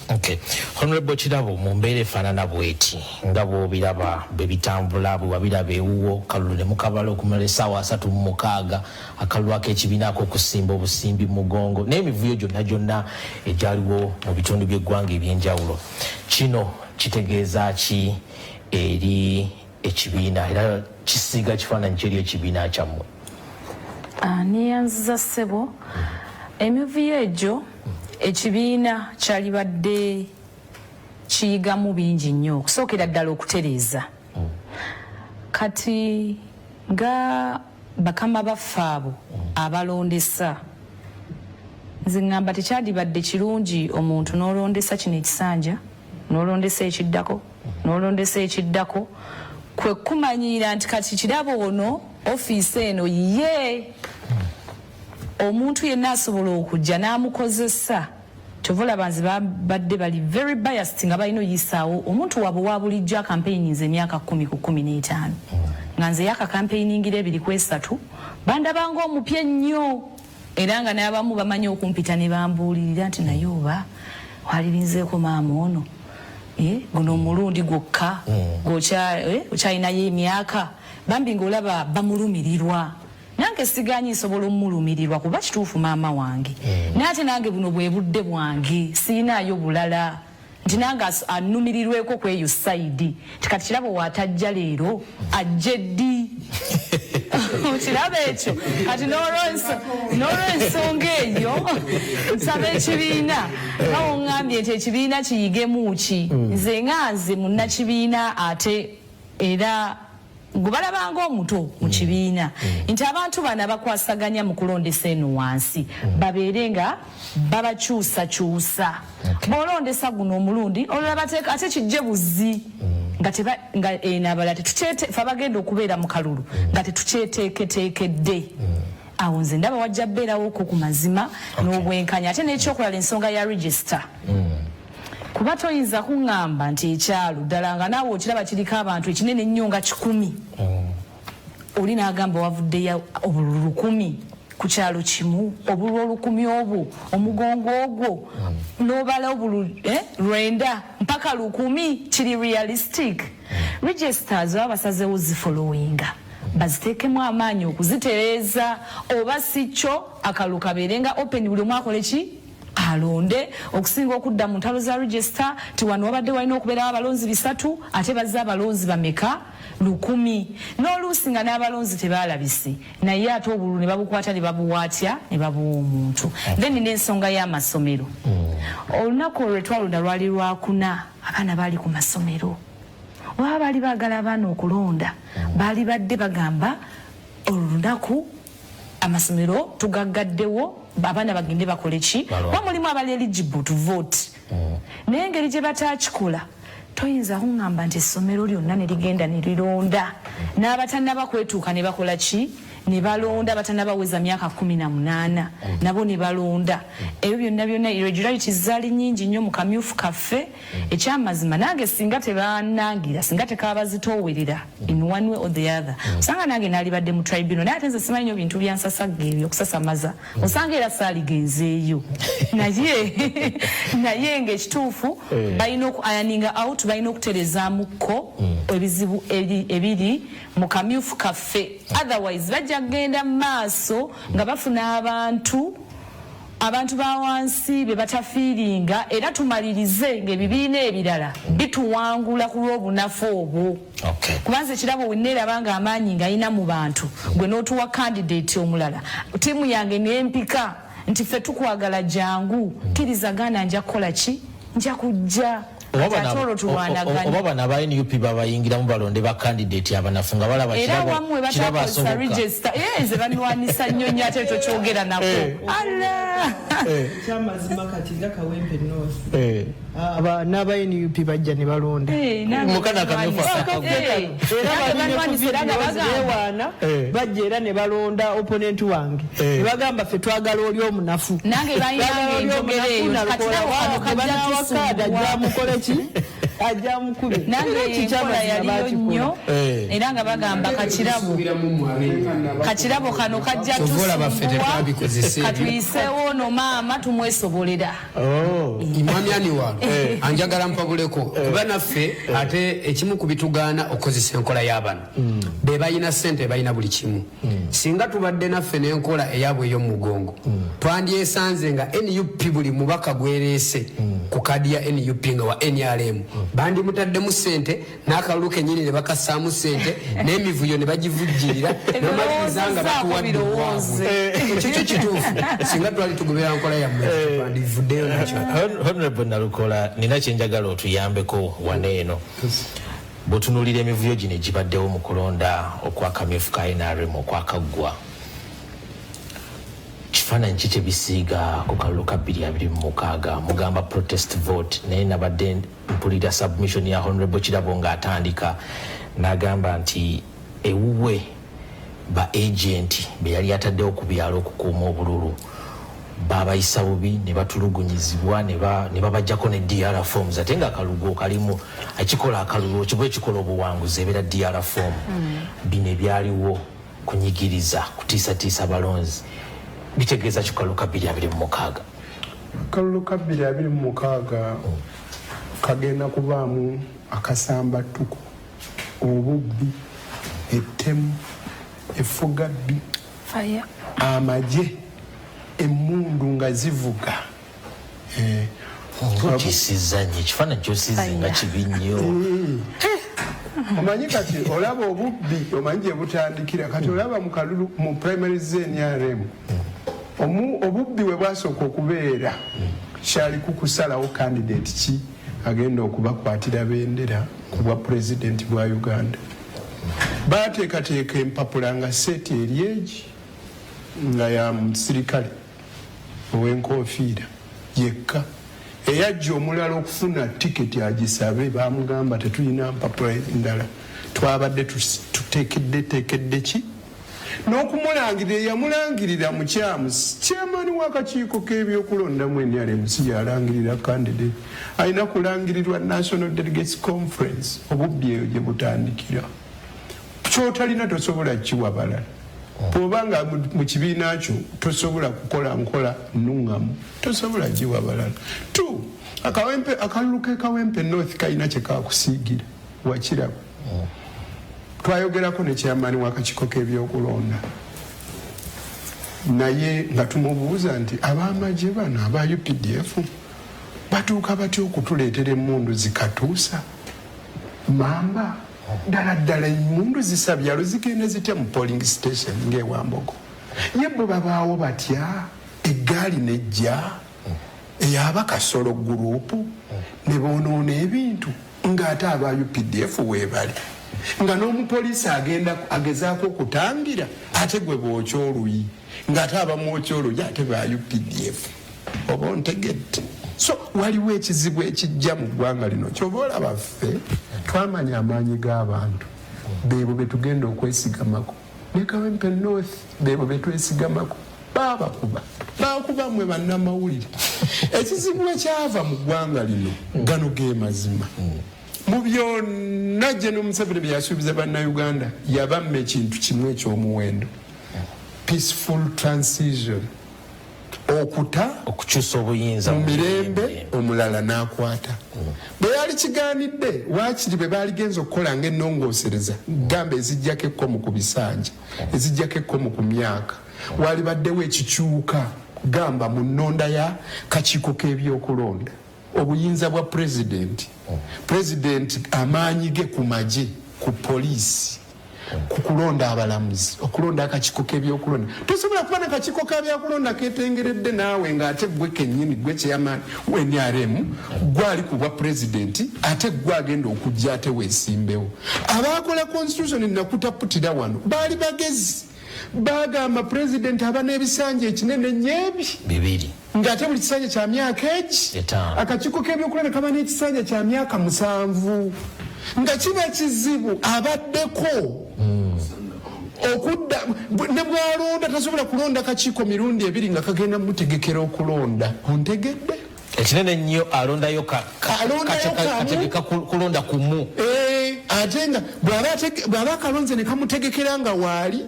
Honorable Kirabo, mu mbeera efaanana bw'eti nga bw'obiraba bwe bitambula bwe wabiraba ewuwo kalulu ne mukabala okumala essaawa 36 akalulu ak'ekibiina ak'okusimba obusimbi mu mugongo n'emivuyo gyonna egyaliwo mu bitundu by'eggwanga eby'enjawulo, kino kitegeeza ki eri ekibiina era kisiiga kifaananyi ki eri ekibiina kyammwe? Niyanziza ssebo emivuyo egyo ekibiina kyalibadde kiyigamu bingi nnyo okusookera ddala okutereeza kati nga bakama baffe abo abalondesa nze ŋŋamba tekyandibadde kirungi omuntu n'olondesa kino ekisanja n'olondesa ekiddako kwe kumanyiira nti kati Kirabo ono ofiisi eno ye omuntu yenna asobola okujja n'amukozesa kyovulaba nze badde bali very biased nga balina oyisaawo omuntu waabwe wa bulijjo akampeyinize emyaka 10 ku 15 nga nze yakakampeyiningire 2 ku 3 bandabanga omupya ennyo era nga n'abamu bamanyi okumpita ne bambuulirira nti naye oba walirinzeeko maama ono guno omulundi gwokka okyalinayo emyaka bambi ng'olaba bamulumirirwa nange siganyi nsobola omulumirirwa kuba kituufu maama wange naate nange buno bwe budde bwange sirinaayo bulala nti nange anumirirweko kweyo sayidi tikati Kirabo waatajja leero ajje ddi kiraba ekyo kati n'olwensonga eyo nsaba ekibiina nga woŋŋambye nti ekibiina kiyigemu ki nze nganze munnakibiina ate era gubalabanga omuto mu kibiina nti abantu bano bakwasaganya mu kulondesa eno wansi babeere nga babakyusakyusa bw'olondesa guno omulundi olulaba ate kijje buzzi nga enabala fe abagenda okubeera mu kalulu nga tetukyeteeketeekedde awo nze ndaba wajja beerawoko ku mazima n'obwenkanya ate n'ekyokulala ensonga ya register kuba toyinza kuŋŋamba nti ekyalo ddala nga naawe okiraba kiriko abantu ekinene ennyo nga 100 oli n'agamba wavuddeyo obululu 10 ku kyalo kimu obulwa olukumi obwo omugongo ogwo n'obala obulu lwenda mpaka lukumi kiri realistic. Registers baba basazeewo zifollowinga baziteekemu amaanyi okuzitereeza oba si kyo akalulu kabeerenga open buli omu akole ki alonde okusinga okudda mu ntalo za register ti wano wabadde walina okubeerawo abalonzi 3 ate bazze abalonzi bameka 100 n'oluusi nga n'abalonzi tebaalabisi naye ate obululu ne babukwata ne babuwaatya ne babuwa omuntu. Then n'ensonga y'amasomero olunaku olwo twalonda lwali lwakuna abaana baali ku masomero waba baali baagala abaana okulonda baali badde bagamba olunaku amasomero tugaggaddewo abaana bagende bakole ki bamulimu abali eligible to vote naye engeri gye bataakikola toyinza kuŋŋamba nti essomero lyonna ne ligenda ne lironda n'abatannaba kwetuuka ne bakola ki ne balonda batannabaweza myaka 18 nabo ne balonda. Ebyo byonna irregularities zaali nnyingi nnyo mu kamyufu kaffe ekyamazima nange singa tebanangira singa tekabazitoowerera in one way or the other osanga nange naalibadde mu tribunal naye ate nze simanyi nnyo bintu byansasaga ebyo okusasamaza osanga era saaligenzeeyo naye ng'ekituufu balina okuayaninga out balina okuterezaamuko ebizibu ebiri mu kamyufu kaffe otherwise bajja kugenda mu maaso nga bafuna abantu ba wansi be batafiiringa era tumalirize ng'ebibiina ebirala bituwangula ku lw'obunafu obwo kubanza ekirabo wenneeraba nga amaanyi ng'alina mu bantu gwe n'otuwa candidate omulala ttiimu yange n'empika nti ffe tukwagala jangu kirizagana nja kukola ki nja kujja oba bana ba NUP babayingiramu balonde ba candidate abanafu nga balaba kirabasoboka register ze banwanisa nnyo nnyo ate ekyo kyogera nako kyamazima kati nga Kawempe North n'aba NUP bajja ne balonda mukana kamyufa era bajja era ne balonda opponent wange ne bagamba ffe twagala oli omunafu nange bayinanga enjogera eyo kati ajja mukube nange enkola yaliyo nnyo era nga bagamba kakirabo kano kajja katuyiseewo no maama tumwesobolera imamyani wano anjagala mpabuleko kuba naffe ate ekimu ku bitugaana okukozesa enkola y'abano be balina ssente balina buli kimu singa tubadde naffe n'enkola eyabwe ey'omugongo twandyesanze nga NUP buli mubaka gwereese ku kadi ya NUP nga wa NRM bandi mutaddemu ssente n'akalulu kenyini ne bakassaamu ssente n'emivuyo ne bagivujjirira n'amaliriza nga batuwadde ekyo kituufu singa twali tugobera nkola yammwe bandivuddeyo nakyo. Honorable Nalukola nina kyenjagala otuyambeko waneeno bw'otunuulira emivuyo gino egibaddewo mu kulonda okwakamyufu ka NRM okwakaggwa kifaananyi ki kyebisiiga ku kalulu ka 2026 mugamba protest vote naye nabadde mpulira submission ya Honorable Kirabo ng'atandika n'agamba nti ewuwe ba agent be yali ataddewo ku byalo okukuuma obululu babayisa bubi ne batulugunyizibwa ne babajjako ne DR forms ate nga akalugo kalimu akikola akalulu kiba ekikola obuwanguzi ebeera DR form bino ebyaliwo kunyigiriza kutiisatiisa balonzi bitegeeza kikalu ka 2026 akalulu ka 2026 kagenda kubaamu akasambattuko obubbi ettemu effugabbi amagye emmundu nga zivuga kisizanye ekifaananyi kyosize nga kibi nnyo omanyi kati olaba obubbi omanyi gye butandikira kati olaba mu kalulu mu primary NRM obubbi we bwasooka okubeera kyali kukusalawo candidate ki agenda okubakwatira bendera ku bwa president bwa Uganda baateekateeka empapula nga seti eryegi nga ya musirikale ow'enkofiira yekka eyajja omulala okufuna tiketi agisabe bamugamba tetulina mpapula endala twabadde tuteekedde ki n'okumulangirira yamulangirira mukyamu kyamaani w'akakiiko k'ebyokulondamu NRM si yalangirira candidate alina kulangirirwa National Delegates Conference obubbi eyo gye butandikira kyotalina tosobola kiwa balala bw'obanga mu kibiina kyo tosobola kukola nkola nnungamu tosobola giwa balala. Tu akalulu k'ekawempe North kalina kye kakusiigira wakiraba. Twayogerako ne chairman w'akakiiko k'ebyokulonda naye nga tumubuuza nti ab'amagye bano aba UPDF batuuka batya okutuleetera emmundu zikatuusa mamba ddala emmundu zisabyalo zigenda zitya mu polling station ng'ewambogo ye bo babaawo batya eggaali nejja eyaba Kasolo guruupu ne boonoona ebintu ng'ate aba UPDF weebali nga n'omupoliisi agezaako okutangira ate gwe bw'okya oluyi ng'ate abamwokya oluyi ate ba UPDF oba ontegedde. So waliwo ekizibu ekijja mu ggwanga lino ky'oba olaba ffe twamanya amaanyi g'abantu beebo be tugenda okwesigamako ne Kawempe North beebo be twesigamako baakuba mmwe bannamawulire. Ekizibu ekyava mu ggwanga lino gano ge mazima. Mu byonna General Museveni bye yasuubiza bannayuganda yabamma ekintu kimu eky'omuwendo, peaceful transition, okukyusa obuyinza mu mirembe omulala n'akwata. Bwe yali kigaanidde waakiri bwe baaligenza okukola ng'ennongoosereza gamba ezijjako ekkomo ku bisanja ezijjako ekkomo ku myaka waalibaddewo ekikyuka gamba mu nnonda ya kakiiko k'ebyokulonda obuyinza bwa pulezidenti amaanyi ge ku magye ku poliisi ku kulonda abalamuzi okulonda akakiiko k'ebyokulonda. Tosobola kuba n'akakiiko k'ebyokulonda keetengeredde naawe ng'ate gwe kennyini gwe kyeyamaani w'NRM gwali ku bwa pulezidenti ate gwe agenda okujja ate weesimbewo. Abaakola constitution nakutaputira wano baali bagezi bagamba pulezidenti aba n'ebisanja ekinene nyeebi bibiri ng'ate buli kisanja kya myaka egi akakiiko k'ebyokulonda kaba n'ekisanja kya myaka 7 nga kiba kizibu abaddeko okudda ne bwalonda tasobola kulonda kakiiko mirundi 2 nga kagenda mutegekera okulonda ontegedde ekinene nnyo alondayo kategeka kulonda kumu ate nga bw'aba akalonze ne kamutegekera nga waali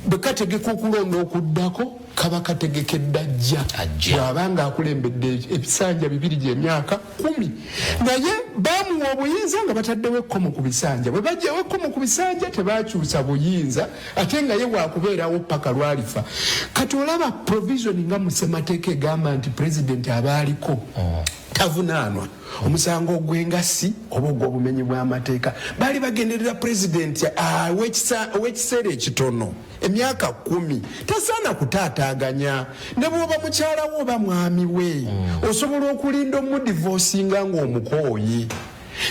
bwe kategeka okulonda okuddako kaba kategekedde ajja bw'abanga akulembedde ebisanja 2 gy'emyaka 10 naye baamuwa obuyinza nga bataddewo ekkomo ku bisanja. Bwe bajjawo ekkomo ku bisanja tebakyusa buyinza ate nga ye waakubeerawo paka lwalifa. Kati olaba provision nga mu ssemateeka egamba nti pulezidenti aba aliko tavunaanwa omusango ogw'engassi oba ogw'obumenyi bw'amateeka. Baali bagenderera pulezidenti ow'ekiseera ekitono emyaka 10 tasaana kutaataaganya ne bw'oba mukyalawo oba mwami we osobola okulinda omudivoosinga ng'omukooye.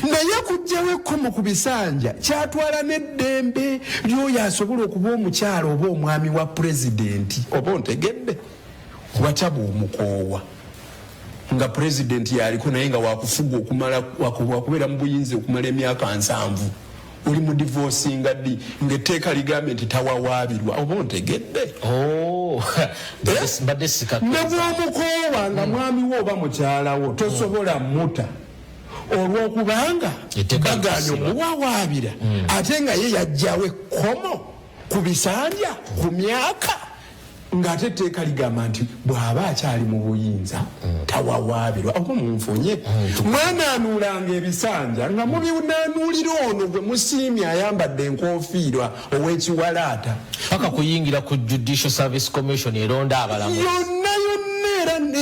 Naye kujjawo ekkomo ku bisanja kyatwala n'eddembe ly'oyo asobola okuba omukyala oba omwami wa pulezidenti oba ontegedde watya bw'omukoowa nga pulezidenti yaliko naye nga wakufuga okumala wakubeera mu buyinza okumala emyaka 7 oli mu divorcinga ddi ng'etteeka ligambye nti tawawaabirwa oba ontegedde ne bw'omukoowa nga mwami wo oba mukyalawo tosobola muta olw'okubanga bagaanye omuwawaabira ate nga ye yajjawo ekkomo ku bisanja ku myaka ng'ate etteeka ligamba nti bw'aba akyali mu buyinza tawawaabirwa oba munfunye mwanaanuulanga ebisanja nga mubinaanuulira ono gwe musiimye ayambadde enkofiirwa ow'ekiwalaata paka kuyingira ku Judicial Service Commission eronda abalamuzi yonna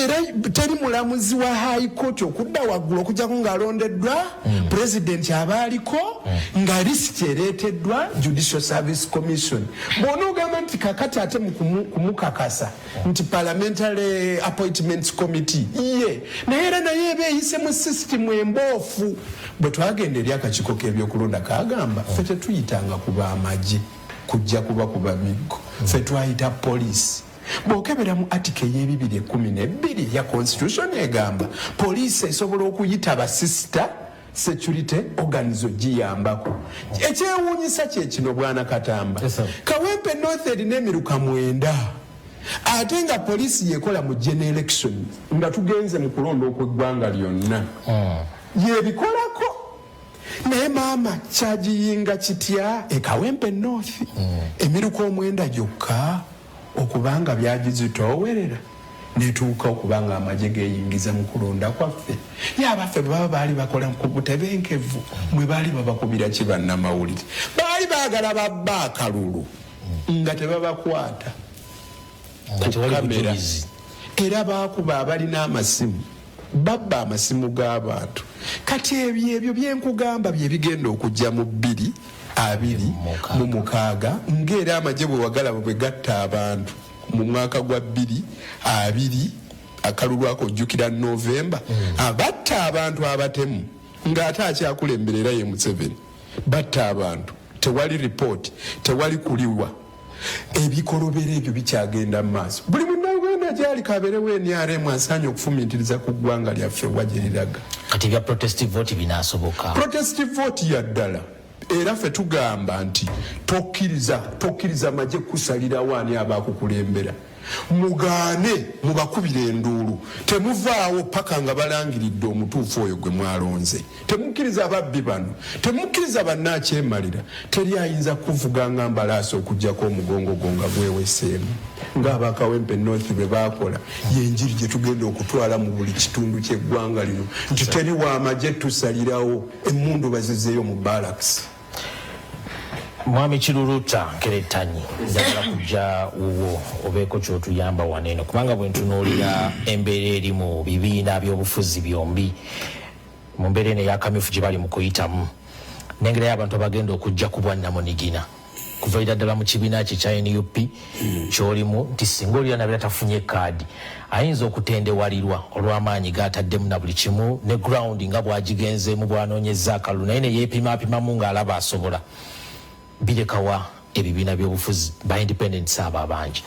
era teri mulamuzi wa high court okudda waggulu okujjako ng'alondeddwa pulezidenti aba aliko nga lisiti ereeteddwa Judicial Service Commission. Bw'onoogamba nti kakati ate mu kumukakasa nti parliamentary appointments committee naye era naye eba eyise mu sisitimu emboofu. Bwe twagenda eri akakiiko k'ebyokulonda kagamba ffe tetuyitanga kuba amagye kujja kuba kuba miggo ffe twayita poliisi. Bw'okebera mu article y'e212 ya constitution egamba poliisi esobola okuyita basisita security organizo giyambako. Ekyewuunyisa kye kino bwana Katamba Kawempe North erina emiruka 9 ate nga poliisi yekola mu general election nga tugenze mu kulonda okw'eggwanga lyonna yebikolako naye maama kyagiyinga kitya ekawempe north emiruko omwenda gyokka okubanga byagizitoowerera netuuka okubanga amagye geeyingiza mu kulonda kwaffe ye abaffe bwe baba baali bakola ku butebenkevu mwe baali babakubira ki bannamawulire baali baagala babba akalulu nga tebabakwata ku kamera era baakuba abalina amasimu babba amasimu g'abantu kati ebyo byenkugamba bye bigenda okujja mu 2026 ng'era amagye bwe wagala bwe gatta abantu mu mwaka gwa 2020 akalulu akojjukira Novemba abatta abantu abatemu ng'ate akyakulemberera ye Museveni batta abantu tewali report tewali kuliwa ebikolobera ebyo bikyagenda mu maaso buli munnayuganda gyali kabeerewo NRM asaanye okufumintiriza ku ggwanga lyaffe wagyeriraga kati bya protestive vote binaasoboka protestive vote ya ddala era ffe tugamba nti tokkiriza amagye kusalirawo ani abakukulembera mugaane mubakubira enduulu temuvaawo paka nga balangiridde omutuufu oyo gwe mwalonze temukkiriza ababbi bano temukkiriza bannakyemalira teri ayinza kuvuga nga mbalaasa okugjako omugongo gonga gweweseemu ng'abakawempe north bwe baakola yenjiri gye tugenda okutwala mu buli kitundu ky'eggwanga lino nti teri w'amagye tusalirawo emmundu bazizeeyo mu barracks. Mwami Kiruluta Nkeretanyi njagala kujja uwo obeeko kyotuyamba waneeno kubanga bwe ntunuulira embeera eri mu bibiina by'obufuzi byombi mu mbeera eno eyakamifu gye bali mu kuyitamu n'engeri y'abantu abagenda okujja ku bwannamunigina kuvaira ddala mu kibiina kye kya NUP ky'olimu nti singa oli yanabira tafunye kaadi ayinza okutendewalirwa olw'amaanyi g'ataddemu na buli kimu ne ground nga bw'agigenzeemu bw'anoonyezza akalulu naye ne yeepimapimamu ng'alaba asobola birekawa ebibiina by'obufuzi ba independents abo abangi.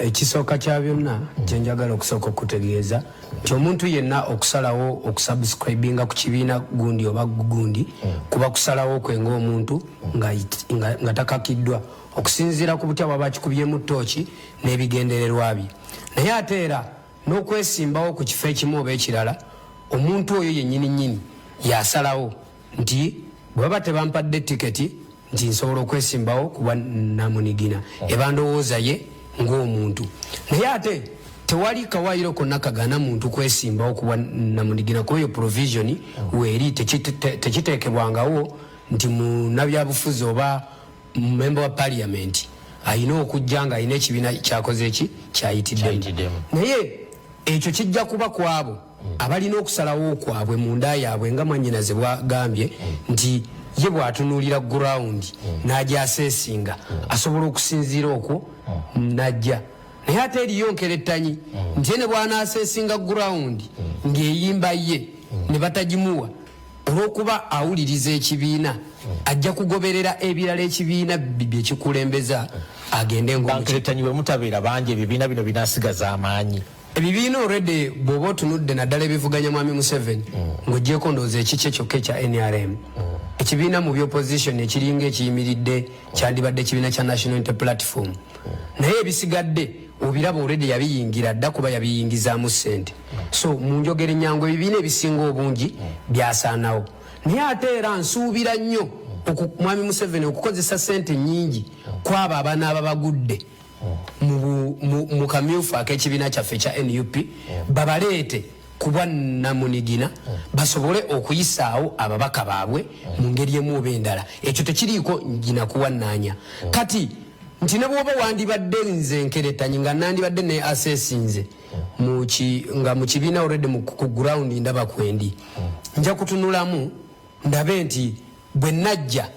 Ekisooka kya byonna kye njagala okusooka okutegeeza nti omuntu yenna okusalawo okusubscribinga ku kibiina gundi oba gundi kuba kusalawo kwe ng'omuntu nga takakiddwa okusinziira ku butya bwaba kikubyemu ttooki n'ebigendererwa bye naye ate era n'okwesimbawo ku kifo ekimu oba ekirala omuntu oyo yennyini yasalawo nti bwe baba tebampadde tiketi nti nsobola okwesimbawo kuba namunigina eba ndowooza ye ng'omuntu naye ate tewali kawaayiro konna kagaana muntu kwesimbawo kuba namunigina kuba eyo provision weeri tekiteekebwangawo nti munnabyabufuzi oba member wa parliament ayina okujja nga ayina ekibiina kyakoze eki kyayitiddemu naye ekyo kijja kuba kwabo abalina okusalawo kwabwe munda yaabwe nga mwannyinaze bwagambye nti ye bw'atunuulira ground n'agyaseesinga asobola okusinziira okwo najja naye ate eriyo Nkeretanyi nti ne bw'anaaseesinga ground ng'eyimba ye ne batagimuwa olw'okuba awuliriza ekibiina ajja kugoberera ebirala ekibiina bye kikulembeza agende Nkeretanyi bwe mutabeera bangi ebibiina bino binaasigaza amaanyi ebibiina already bw'oba otunudde naddala ebivuganya mwami Museveni ng'oggyeko ndowooza ekikye kyokka ekya NRM ekibiina mu by'opposition ekiringa ekiyimiridde kyandibadde ekibiina kya National Unity Platform naye ebisigadde obiraba already yabiyingira dda kuba yabiyingizaamu ssente so mu njogera ennyangu ebibiina ebisinga obungi byasaanawo naye ate era nsuubira nnyo mwami Museveni okukozesa ssente nnyingi kwabo abanaaba bagudde mu kamyufu ak'ekibiina kyaffe kya NUP babaleete kuba namunigina basobole okuyisaawo ababaka baabwe mu ngeri emu oba endala ekyo tekiriiko njina kuwannaanya kati nti ne bw'oba wandibadde nze Nkeretanyi nga nandibadde ne asesinze nga mu kibiina already ku ground ndaba kwendi nja kutunulamu ndabe nti bwe najja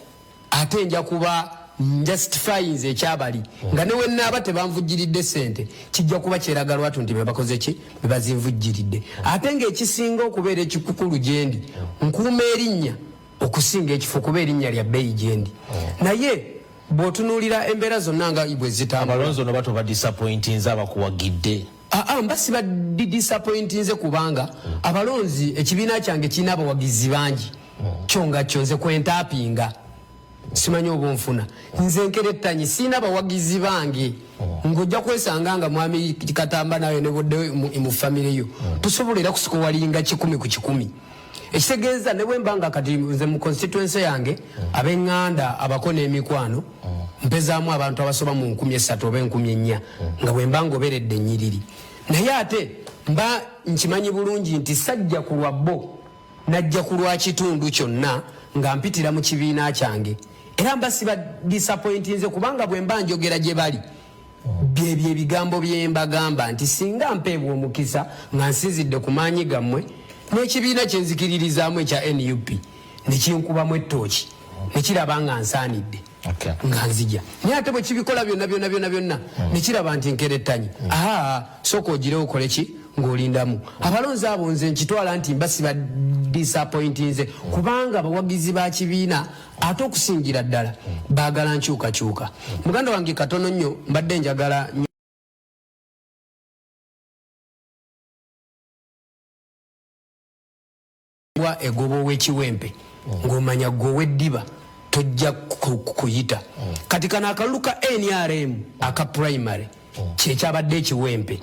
ate nja kuba justifyinze ekyabali nga newe naaba tebanvujjiridde ssente kijja kuba kyeraga lwatu nti bebakoze ki bebazinvujjiridde ate ng'ekisinga okubeera ekikukulu gyendi nkuuma erinnya okusinga ekifo kuba erinnya lya bbeeyi gyendi naye bw'otunuulira embeera zonna nga bwe zitambula abalonzi ono batoba disappointinze abakuwagidde mba siba disappointinze kubanga abalonzi ekibiina kyange kirina abawagizi bangi kyo nga kyo nze kwentaapinga simanyi oba nfuna nze Nkeretanyi sina bawagizi bange ng'ojja kwesanga nga mwami Katamba nawe ne bodde mu famire yo tusobola era kusikowalinga 10 ku 10 ekitegeeza ne bwembanga kati nze mu constituency yange ab'eŋŋanda abakona emikwano mpezaamu abantu abasoba mu 13,000 oba 14,000 nga bwembanga oberedde ennyiriri naye ate mba nkimanyi bulungi nti sajja ku lwa bo najja ku lwa kitundu kyonna nga mpitira mu kibiina kyange era mba siba disappointinze kubanga bwemba njogera gye bali byebyo ebigambo bye mbagamba nti singa mpeebwa omukisa nga nsinzidde ku maanyi gammwe n'ekibiina kye nzikiririzaamu ekya NUP ne kinkubamu ettooki ne kiraba nga nsaanidde nga nzija naye ate bwe kibikola byonna ne kiraba nti nkerettanyi sooka ogirewo okole ki ng'olindamu abalonzi abo nze nkitwala nti mba siba disappointinze kubanga abawagizi ba kibiina ate okusingira ddala baagala nkyukakyuka muganda wange katono nnyo mbadde njagala egobo w'ekiwempe ng'omanya gw'oweddiba tojja kuyita kati kano akalulu ka NRM aka primary kyekyabadde ekiwempe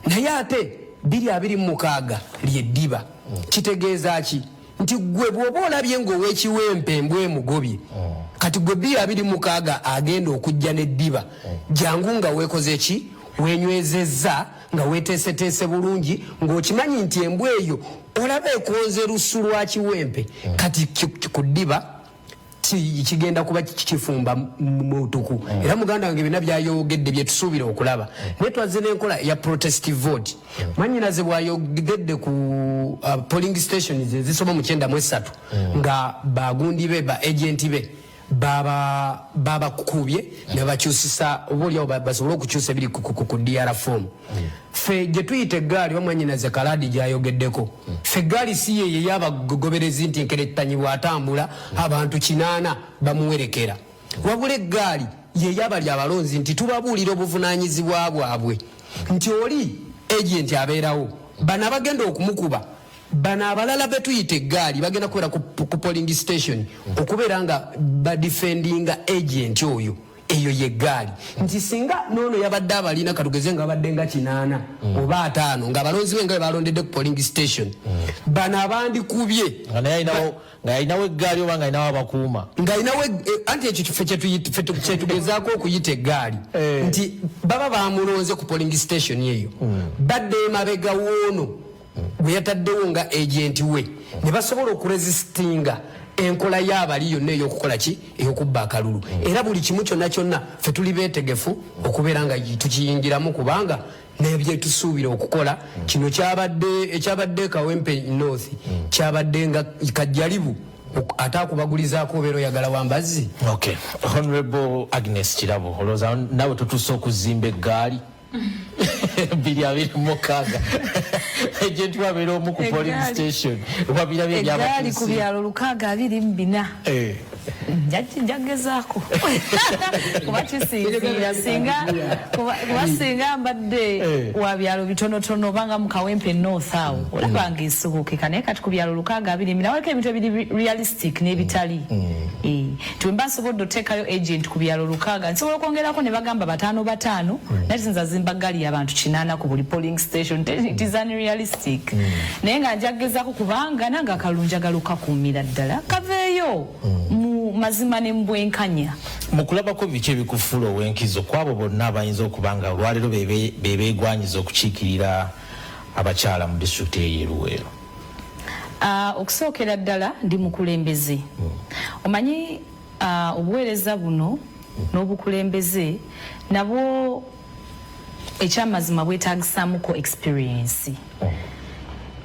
naye ate 226 lyeddiba kitegeeza ki nti gwe bw'oba olabye ng'ow'ekiwempe mbwe mugobye kati gwe 226 agenda okujja n'eddiba jangu nga weekoze ki wenywezezza nga weteeseteese bulungi ng'okimanyi nti embwa eyo olaba ekonze lusu lwa kiwempe kati ku ddiba kigenda kuba kifumba mutuku era muganda wange bina byayogedde bye tusuubira okulaba naye twaze n'enkola ya protestive vote mwanyinaze bwayogedde ku polling stations ezisoba mu 93 nga bagundi be ba agenti be baba kukubye ne bakyusisa obolyawo basobole okukyusa ebiri ku DR form fe gye tuyita eggaali wamwanyinaze kaladi gyayogeddeko fe eggaali si ye yabagoberezi nti nkerettanyi bw'atambula abantu 8 bamuwerekera wabula eggaali ye yabali abalonzi nti tubabuulira obuvunaanyizibwa bwabwe nti oli agenti abeerawo bano abagenda okumukuba bano abalala betuyita eggaali bagenda kubeera ku polling station okubeera nga badefendinga agent oyo eyo yeggaali nti singa noono yabadde abalina katugeze nga babadde nga 8 oba 5 nga abalonzi be nga balondedde ku polling station bano abandikubye nga yalinawo eggaali oba nga yalinawo abakuuma nga yalinawo anti ekyo kyetugezaako okuyita eggaali nti baba bamulonze ku polling station eyo badde emabega woono bwe yataddewo nga agenti we ne basobola okuresistinga enkola y'abali yonna ey'okukola ki ey'okubba akalulu era buli kimu kyonna ffe tuli beetegefu okubeera nga tukiyingiramu kubanga nebyetusuubira okukola kino ekyabadde Kawempe North kyabadde nga kajjalibu ate akubagulizaako obeera oyagala wambazzi. Okay. Honorable Agnes Kirabo olowooza nawe tutuuse okuzimba eggaali 226 agenti wabeera omu ku polling station eggaali ku byalo 624 njagezaako kuba kisinzira kuba singa mbadde wa byalo bitonotono obanga mu Kawempe North awo olabanga esobokeka naye kati ku byalo 624 nawaleko ebintu ebiri realistic n'ebitali twemba nsobodde oteekayo agent ku byalo 6 nsobola okwongerako ne bagamba 5 naye tinza zimba ggaali y'abantu 8 ku buli polling station it is unrealistic naye nga njagezaako kubanga nange akalulu njagala okakuumira ddala kaveeyo mu mazima ne mbwenkanya mu kulabako biki ebikufuula owenkizo kwabo bonna abayinza okubanga olwaleero bebeegwanyiza okukiikirira abakyala mu disitulikiti ey'Eluweero. Okusookera ddala ndi mukulembeze omanyi obuweereza buno n'obukulembeze nabwo ekyamazima bwetaagisaamuko experience.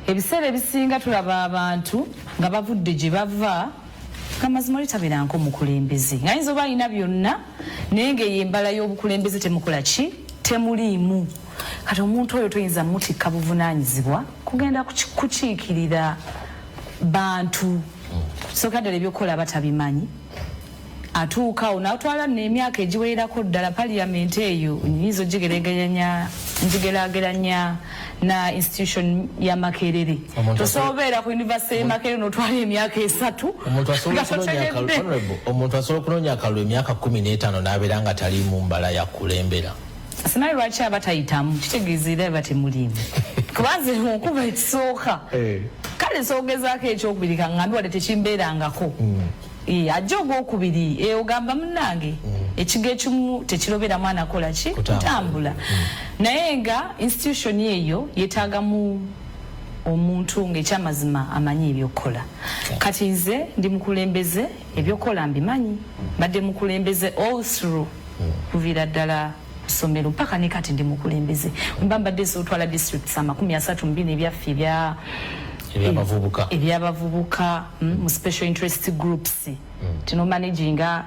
Ebiseera ebisinga tulaba abantu nga bavudde gye bava kamazima litabeeranko mukulembeze ngayinza oba alina byonna naye ng'eyembala y'obukulembeze temukola ki temuliimu kati omuntu oyo toyinza mutikka buvunaanyizibwa kugenda kukiikirira bantu sooka ddala ebyokukola batabimanyi atuukawo n'atwala n'emyaka egiwererako ddala parliament eyo nyinza njigeraageranya na institution ya Makerere tosobeera ku university ya Makerere n'otwala emyaka 3 omuntu asobola okunoonya akalulu emyaka 15 n'abeera nga tali mu mbala ya kulembera simanyi lwaki abatayitamu kitegeeza era batemuliimu kubanze okuba ekisooka kale sogezaako ekyokubiri kaŋŋambi wadde tekimbeerangako ajja ogwokubiri ogamba munnange ekigo ekimu tekirobera mwana akola ki kutambula naye nga institution eyo yeetaagamu omuntu ng'ekyamazima amanyi ebyokukola kati nze ndi mukulembeze ebyokukola mbimanyi badde mukulembeze all through kuviira ddala kusomero mpaka ne kati ndi mukulembeze mba mbadde sootwala districts 32 ebyaffe ebyabavubuka mu special interest groups tino managinga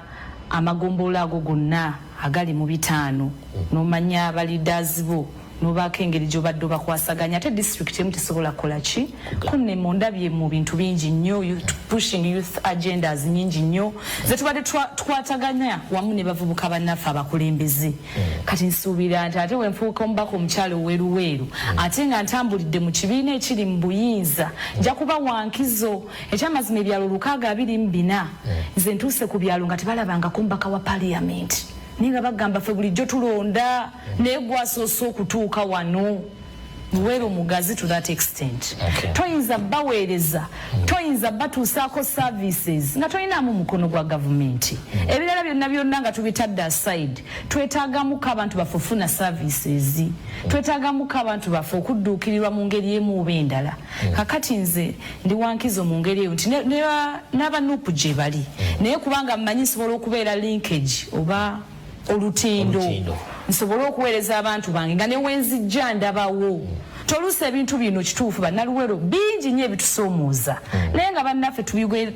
amagombolola ago gonna agali mu 5 nomanya abalidazi bo nobaako engeri gyobadde bakwasaganya ate district emu tesobola kukola ki kunne mundabye mu bintu bingi nnyo pushing youth agendas nyingi nnyo ze tubadde tukwataganya wamu ne bavubuka bannaffe abakulembeze kati nsuubira nti ate wenfuuka omubaka omukyalo weruweru ate nga ntambulidde mu kibiina ekiri mu buyinza nja kuba wankizo ekyamazima ebyalo 624 nze ntuuse ku byalo nga tebalabangako omubaka wa parliament ninga bagamba fe bulijjo tulonda negwasoso okutuuka wano muwero mugazi to that extent toyinza baweereza toyinza batuusaako services nga toyinaamu mukono gwa gavumenti ebirala byonna nga tubitadde aside twetaagamuko abantu baffe ofuna services twetaagamuko abantu baffe okudduukirirwa mu ngeri emu oba endala kakati nze ndi wankizo mu ngeri eyo nti n'abanuupu gye bali naye kubanga mmanyi nsobola okubeera linkage oba olutindo nsobola okuweereza abantu bange nga newenzijja ndabawo tolusa ebintu bino kituufu bannaluwero bingi nnyo ebitusoomooza naye nga bannaffe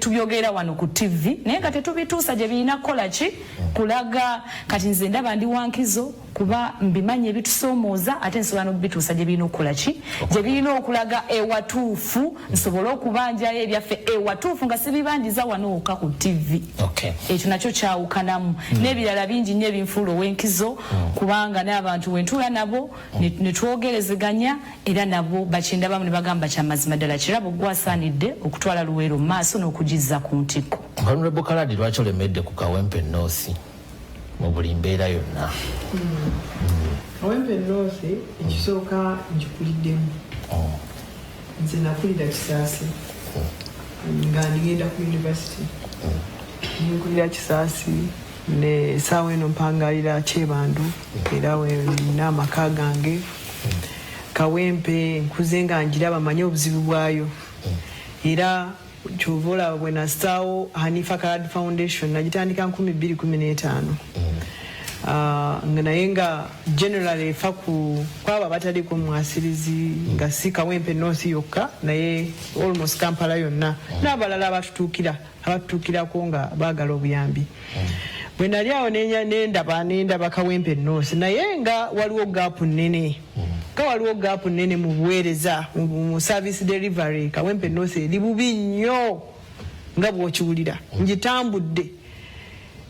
tubyogera wano ku TV naye nga tetubituusa gye birina kukola ki kulaga kati nze ndaba ndi wankizo kuba mbimanyi ebitusoomooza ate nsobola n'okubituusa gye birina okukola ki gye birina okulaga ewatuufu nsobola okubanjayo ebyaffe ewatuufu nga sibibanjiza wano wokka ku TV ekyo nakyo kyawukanamu n'ebirala bingi nnyo ebinfuula ow'enkizo kubanga n'abantu wentuula nabo ne twogerezeganya era nabo bakindabamu ne bagamba kyamazima ddala kirabo gwasaanidde okutwala Luweero mu maaso n'okugizza ku ntikko. Honorable Kaladi lwaki olemedde ku Kawempe North mu buli mbeera yonna? Kawempe North ekisooka njikuliddemu nze nakulira Kisaasi nga ndigenda ku university nkulira Kisaasi ne saawa eno mpangalira Kyebandu era nina amaka gange. Kawempe nkuze nga njiraba manyi obuzibu bwayo era kyova bwe nasitaawo Hanifa Kaladi Foundation nagitandika 2015 nga naye nga generally efa kwaba bataliko mwasirizi nga si Kawempe North yokka naye almost Kampala yonna n'abalala abatutuukirako nga baagala obuyambi. Bwe nali awo nendaba Kawempe North naye nga waliwo gaapu nnene waliwo gaapu nnene mu buweereza mu service delivery. Kawempe North eri bubi nnyo nga bw'okiwulira ngitambudde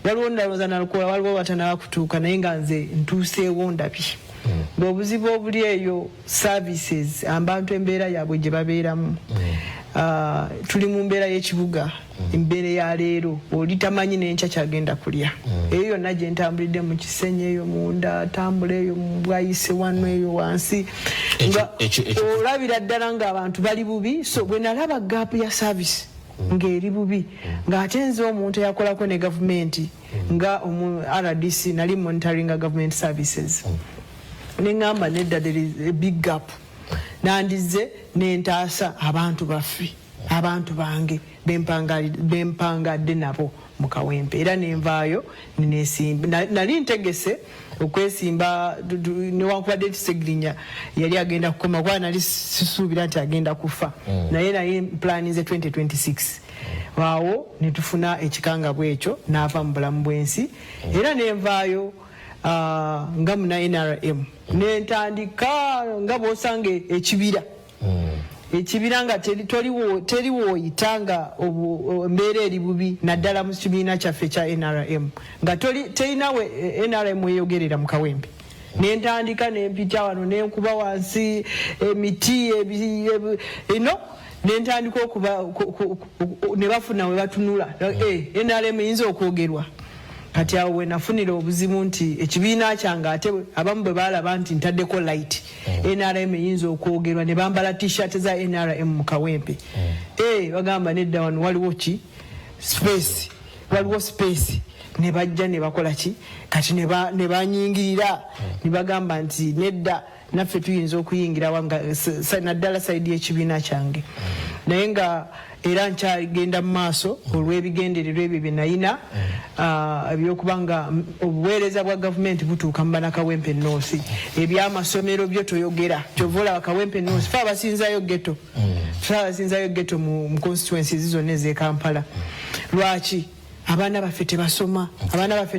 waliwo ndalooza nalukola waliwo batanaba kutuuka naye nga nze ntuuseewo ndabye ng'obuzibu obuli eyo services abantu embeera yaabwe gye babeeramu. Tuli mu mbeera y'ekibuga embeera ya leero oli tamanyi n'enkya kyagenda kulya eyo yonna gye ntambulidde mu Kisenyi eyo munda tambula eyo mu Bwayise wano eyo wansi nga olabira ddala ng'abantu bali bubi. So bwe nalaba gaapu ya service ng'eri bubi ng'ate nze omuntu eyakolako ne gavumenti nga RDC nali monitoring government services neŋŋamba nedda there is a big gap nandize nentaasa abantu baffe abantu bange bempangadde nabo mu Kawempe era nenvaayo nesimba nali ntegese okwesimba newankubadde Kisegirinya yali agenda kukoma kuba nali sisuubira nti agenda kufa naye plan ze 2026 waawo netufuna ekikanga bwekyo n'ava mu bulamu bw'ensi era nenvaayo nga muna NRM nentandika nga bw'osanga ekibira nga teriwo oyitanga embeera eri bubi naddala mu kibiina kyaffe kya NRM nga terinawe NRM eyogerera mu Kawempe. Nentandika nempita wano nenkuba wansi emiti eno nentandika okuba ne bafuna we batunula NRM eyinza okwogerwa kati awo we nafunira obuzimu nti ekibiina kyange ate abamu bwe balaba nti ntaddeko light NRM eyinza okwogerwa ne bambala t-shirt za NRM mu kawempe bagamba nedda wano waliwo ki space waliwo space ne bajja ne bakola ki kati ne banyingirira ne bagamba nti nedda naffe tuyinza okuyingira wanga naddala saidi y'ekibiina kyange naye nga era nkyagenda mu maaso olw'ebigendererwa ebyo bye nayina ebyokubanga obuweereza bwa gavumenti butuuka mu banakawempe ennoosi ebyamasomero byo toyogera kyova olaba kawempe ennoosi fe abasinzayo geto mu constituencies zonna ez'e Kampala lwaki abaana baffe tebasoma abaana baffe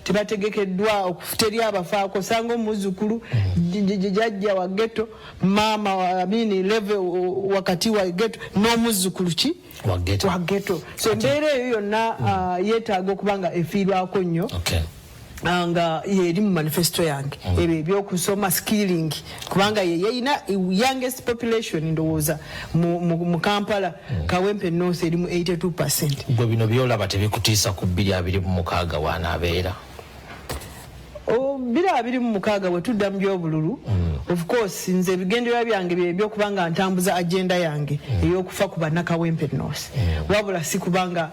tebategekeddwa okuteri abafaako sanga omuzukulu jajja wa geto maama level wakati wa geto n'omuzukulu ki wa geto so embeera eyo yonna yeetaaga okubanga efiirwako nnyo nga yeri mu manifesto yange ebyo ebyokusoma skilling kubanga yeyina youngest population ndowooza mu Kampala kawempe nnoosi eri mu 82%. Gwe bino byolaba tebikutiisa ku 226 wanaabeera 226 bwe tudda mu by'obululu of course nze ebigendererwa byange by'okubanga ntambuza agenda yange ey'okufa ku bannakawempe nnoosi wabula si kubanga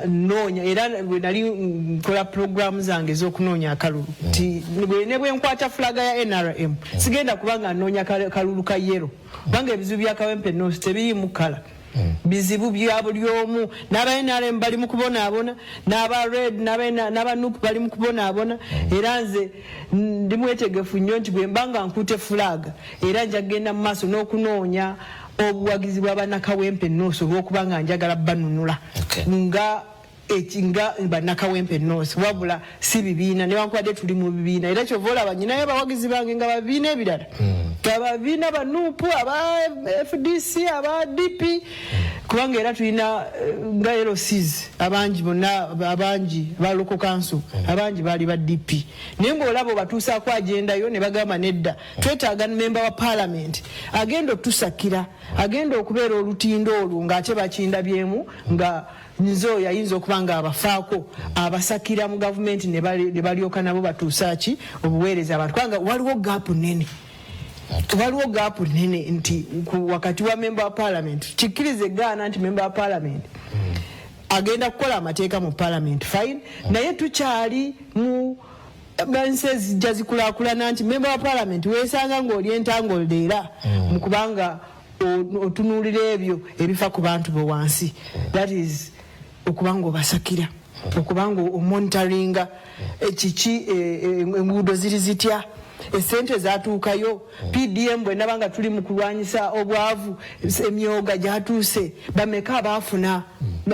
noonya era bwe nali nkola programu zange ez'okunoonya akalulu nti ne bwe nkwata fulaga ya NRM sigenda kubanga noonya kalulu ka yero kubanga ebizibu bya kawempe nnoosi tebiriimu kala bizibu bya buli omu n'aba NRM bali mu kubonaabona n'aba red n'aba NUP bali mu kubonaabona era nze ndi mwetegefu nnyo nti bwe mbanga nkute fulaga era njagenda mu maaso n'okunoonya obuwagizi bw'abannakawempe nnoosi olw'okubanga njagala banunula nga bannakawempe nnoosi wabula si bibiina newankubadde tuli mu bibiina era kyova olaba nyinayo abawagizi bange nga babibiina ebirala ababiina ba NUP aba FDC aba DP kubanga era tulina nga LCs abangi bonna abangi ba local council abangi bali ba DP naye ng'olaba batuusaako agendayo ne bagamba nedda twetaaga member wa parliament agenda otusakira agenda okubeera olutindo olwo ng'ate bakindabyemu nga nzo yayinza okubanga abafaako abasakira mu gavumenti ne balyoka nabo batuusaaki obuweereza abantu kubanga waliwo gaapu nene nti wakati wa member wa parliament kikkirize gaana nti member wa parliament agenda kukola amateeka mu parliament fine naye tukyali mu bansi ezijja zikulaakulana nti member wa parliament weesanga ng'oli entangolde era mu kubanga otunuulira ebyo ebifa ku bantu bo wansi that is okubanga obasakira okubanga omonitoringa kiki enguudo ziri zitya esente zatuukayo PDM bwe nabanga tuli mu kulwanyisa obwavu emyoga gyatuuse bameka abaafuna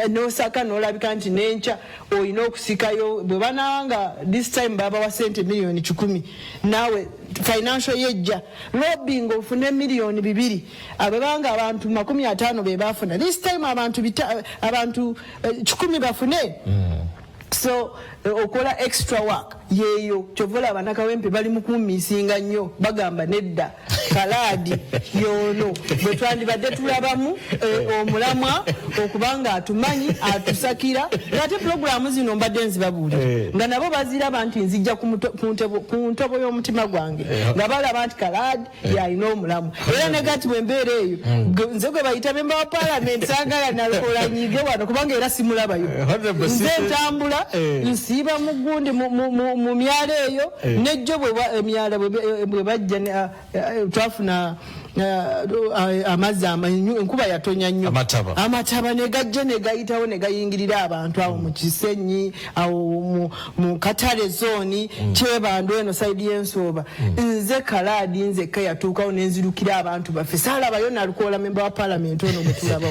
nosaka nolabika nti nenca olina okusikayo bwe banawanga this time baba wa sente milioni 10 nawe financial yejja lobbying ofune milioni 2 ababanga abantu 50 be bafuna this time abantu 10 bafune so okola extra work yeyo kyovola abanakawempe bali mu kumisinga nnyo bagamba nedda kaladi yono bwe twandibadde tulabamu omulamwa okubanga atumanyi atusakira ate programu zino mbadde nzibabuulira nga nabo baziraba nti nzijja ku ntobo y'omutima gwange nga balaba nti kaladi yalina omulamu era negati bwembeera eyo nze gwe bayita memba wa parliament sagala nakolanyiige wano kubanga era simulabayo nze ntambula nsiiba mu gundi mu myalo eyo nejjo emyala bwe bajja twafuna amazzi enkuba yatonya nnyo amataba negajja negayitawo negayingirira abantu awo mu Kisenyi awo mu Katale zooni Kyebandu eno saidi y'Ensooba nze kaladi nzekka yatuukawo nenzirukira abantu baffe saalabayo nalukoola memba wa parliament ono bwe tulaba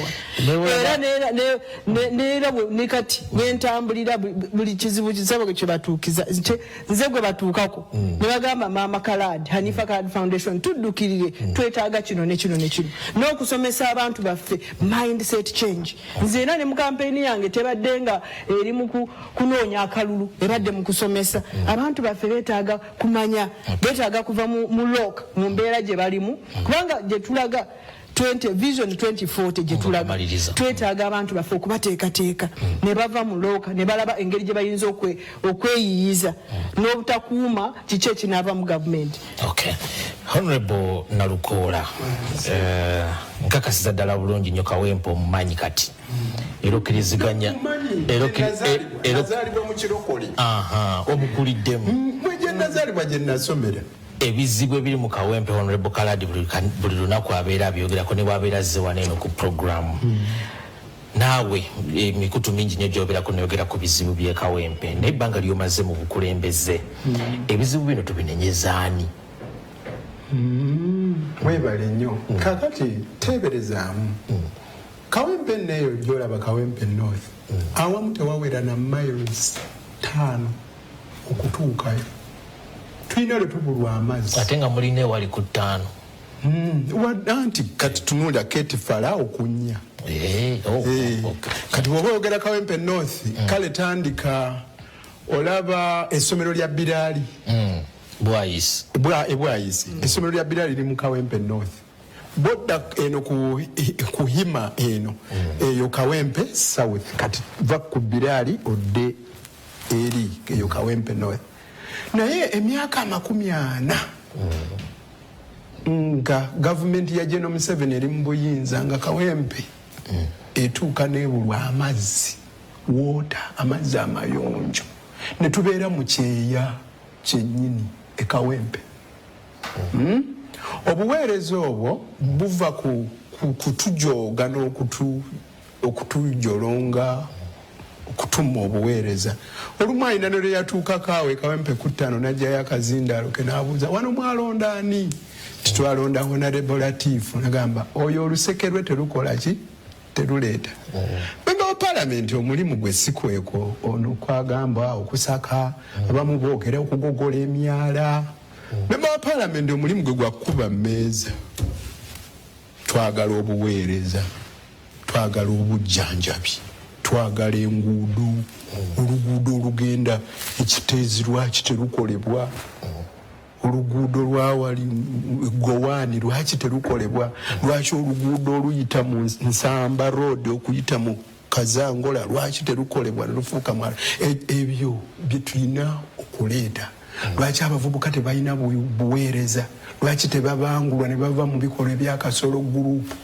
era neera nekati nentambulira buli kizibu kisabo kye batuukiza nze gwe batuukako ne bagamba maama kaladi Hanifa Kaladi Foundation tuddukirire twetaaga kino ne kino ne kino n'okusomesa abantu baffe mindset change nze era ne mu campaign yange tebadde nga eri mu kunoonya akalulu ebadde mu kusomesa abantu baffe beetaaga kumanya beetaaga kuva mu lock mu mbeera gye balimu kubanga gye tulaga vision 2040 jetulaga twetaaga abantu baffe okubateekateeka ne bava mu looka ne balaba engeri gye bayinza okweyiyiza n'obutakuuma kiki ekinaava mu gavumenti. Okay. Honorable Nalukoola, nkakasiza ddala bulungi nnyo Kawempe omumanyi kati era okkiriziganya nazaalibwa mu kirokole omukuliddemu mweje nazaalibwa gye nasomera ebizibu ebiri mu Kawempe Honorable Kaladi buli lunaku abeera abyogerako ne bwabeera azze waneeno ku programu naawe emikutu mingi nnyo gyobeerako neyogera ku bizibu by'e Kawempe naye ebbanga lyomaze mu bukulembeze ebizibu bino tubinenyezaani? Mwebale nnyo kakati teeberezaamu Kawempe neeyo gyolaba Kawempe North awamu tewawera na miles 5 okutuukayo tulina lwetubulwa amazzi ate nga mulina ewali ku 5 anti kati tunula ketifala okunya kati bwoba oyogera Kawempe North kale tandika olaba essomero lya Biraali Bwayisi essomero lya Biraali liri mu Kawempe North boda eno kuhima eno eyo Kawempe South kati va ku Biraali odde eri eyo Kawempe North naye emyaka 40 nga gavumenti ya General Museveni eri mu buyinza nga Kawempe etuuka n'ebulwa amazzi amazzi amayonjo ne tubeera mu kyeya kyennyini e Kawempe. Obuweereza obwo buva ku kutujooga n'okutujolonga okutuma obuweereza olumu ayina ne yatuukako awo e Kawempe ku 5 n'ajjayo akazindaalo ke n'abuuza wano mwalonda ani titwalonda Honorable Latif nagamba oyo oluseke lwe terukola ki teruleeta memba wa parliament omulimu gwe sikweko ono kwagamba okusaka abamu boogera okugogola emyala memba wa parliament omulimu gwe gwakuba mmeeza twagala obuweereza twagala obujjanjabi twagala enguudo oluguudo olugenda ekiteezi lwaki terukolebwa oluguudo lwawali Gowaani lwaki terukolebwa lwaki oluguudo oluyita mu Nsamba Road okuyita mu Kazangola lwaki terukolebwa lufuuka mwala ebyo byetulina okuleeta lwaki abavubuka tebalina buweereza lwaki tebabangulwa ne bava mu bikolwa ebyakasolo gurupu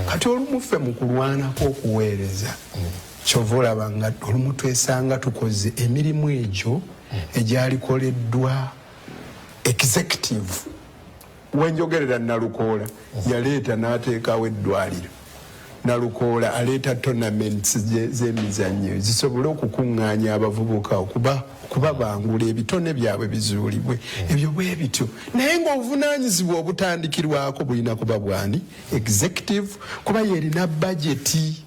kati olumuffe mu kulwanako okuweereza kyova olaba nga olumu twesanga tukoze emirimu egyo egyalikoleddwa executive wenjogerera Nalukoola yaleeta n'ateekawo eddwaliro Nalukoola aleeta tournaments z'emizannyo zisobole okukuŋŋaanya abavubuka okubabangula ebitone byabwe bizuulibwe ebyo bwe bityo naye ng'obuvunaanyizibwa obutandikirwako bulina kuba bwani executive kuba yerina bajeti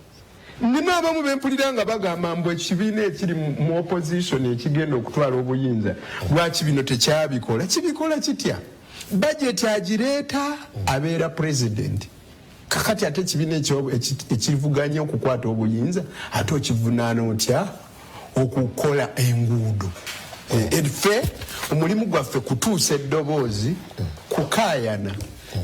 nina abamu bempulira nga bagamba mbu ekibiina ekiri mu opposition ekigenda okutwala obuyinza lwaki bino tekyabikola kibikola kitya bajeti agireeta abeera president kakati ate ekibiina ekivuganya okukwata obuyinza ate okivunaana otya okukola enguudo ffe omulimu gwaffe kutuusa eddoboozi kukaayana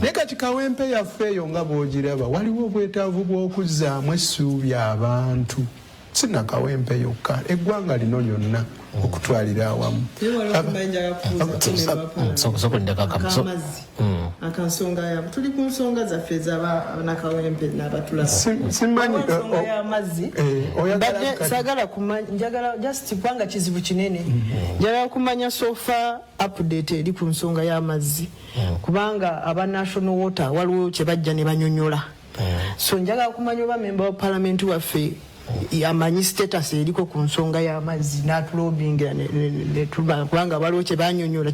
naye kati Kawempe yaffe eyo nga bw'ogiraba waliwo obwetaavu bw'okuzzaamu essuubi abantu sina Kawempe yokka eggwanga lino lyonna okutwalira awamu akansonga yabo tuli ku nsonga zaffe z'Abannakawempe n'abatulasimanyi sagala kumanya njagala just kubanga kizibu kinene njagala kumanya sofa update eri ku nsonga y'amazzi kubanga aba national water waliwo kye bajja ne banyonyola so njagala kumanya oba member wa parliament waffe yamanyi status eriko ku nsonga y'amazzi n'atulobingira kubanga waliwo kye banyonyola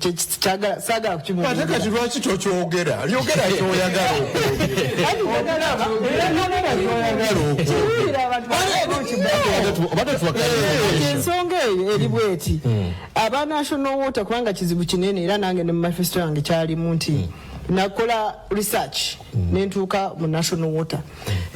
saagala kukimanya ate kati lwaki tokyogera yogera kyoyagala ensonga eyo eri bweti aba national water kubanga kizibu kinene era nange ne mu manifesto yange kyalimu nti nakola research nentuuka mu national water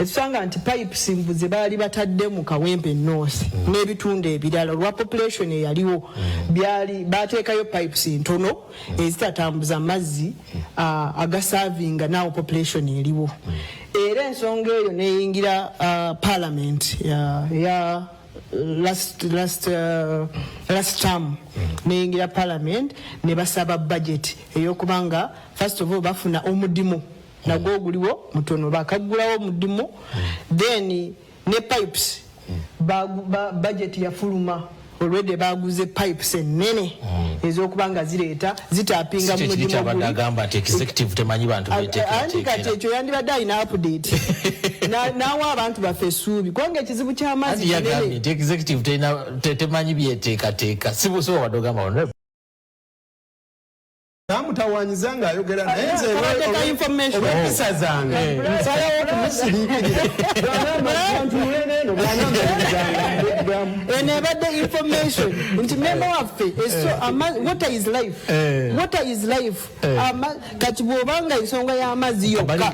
etusanga nti pipes mbuze baali batadde mu Kawempe North n'ebitundu ebirala olwa population eyaliwo byali bateekayo pipes ntono ezitatambuza mazzi agasavinga naawo population eriwo era ensonga eyo neyingira parliament ya last term neyingira parliament ne basaba budget eyokubanga first of all bafuna omudimu nagwo guliwo mutono bakagulawo omudimu then ne pipes budget yafuluma already baguze pipes enene ezokubanga zireeta zitapinga mu mudimu agamba ati executive temanyi bantu betekera ekyo yandibadde alina update nawa abantu baffe essuubi kubanga ekizibu ky'amazzi executive temanyi byeteekateeka si busobola wadogamba ono namutawanyiza ng'ayogera naye nze empisa zange nsalawo okumusiriikirira eno ebadde information nti memba waffe water is life kati bw'obanga ensonga y'amazzi yokka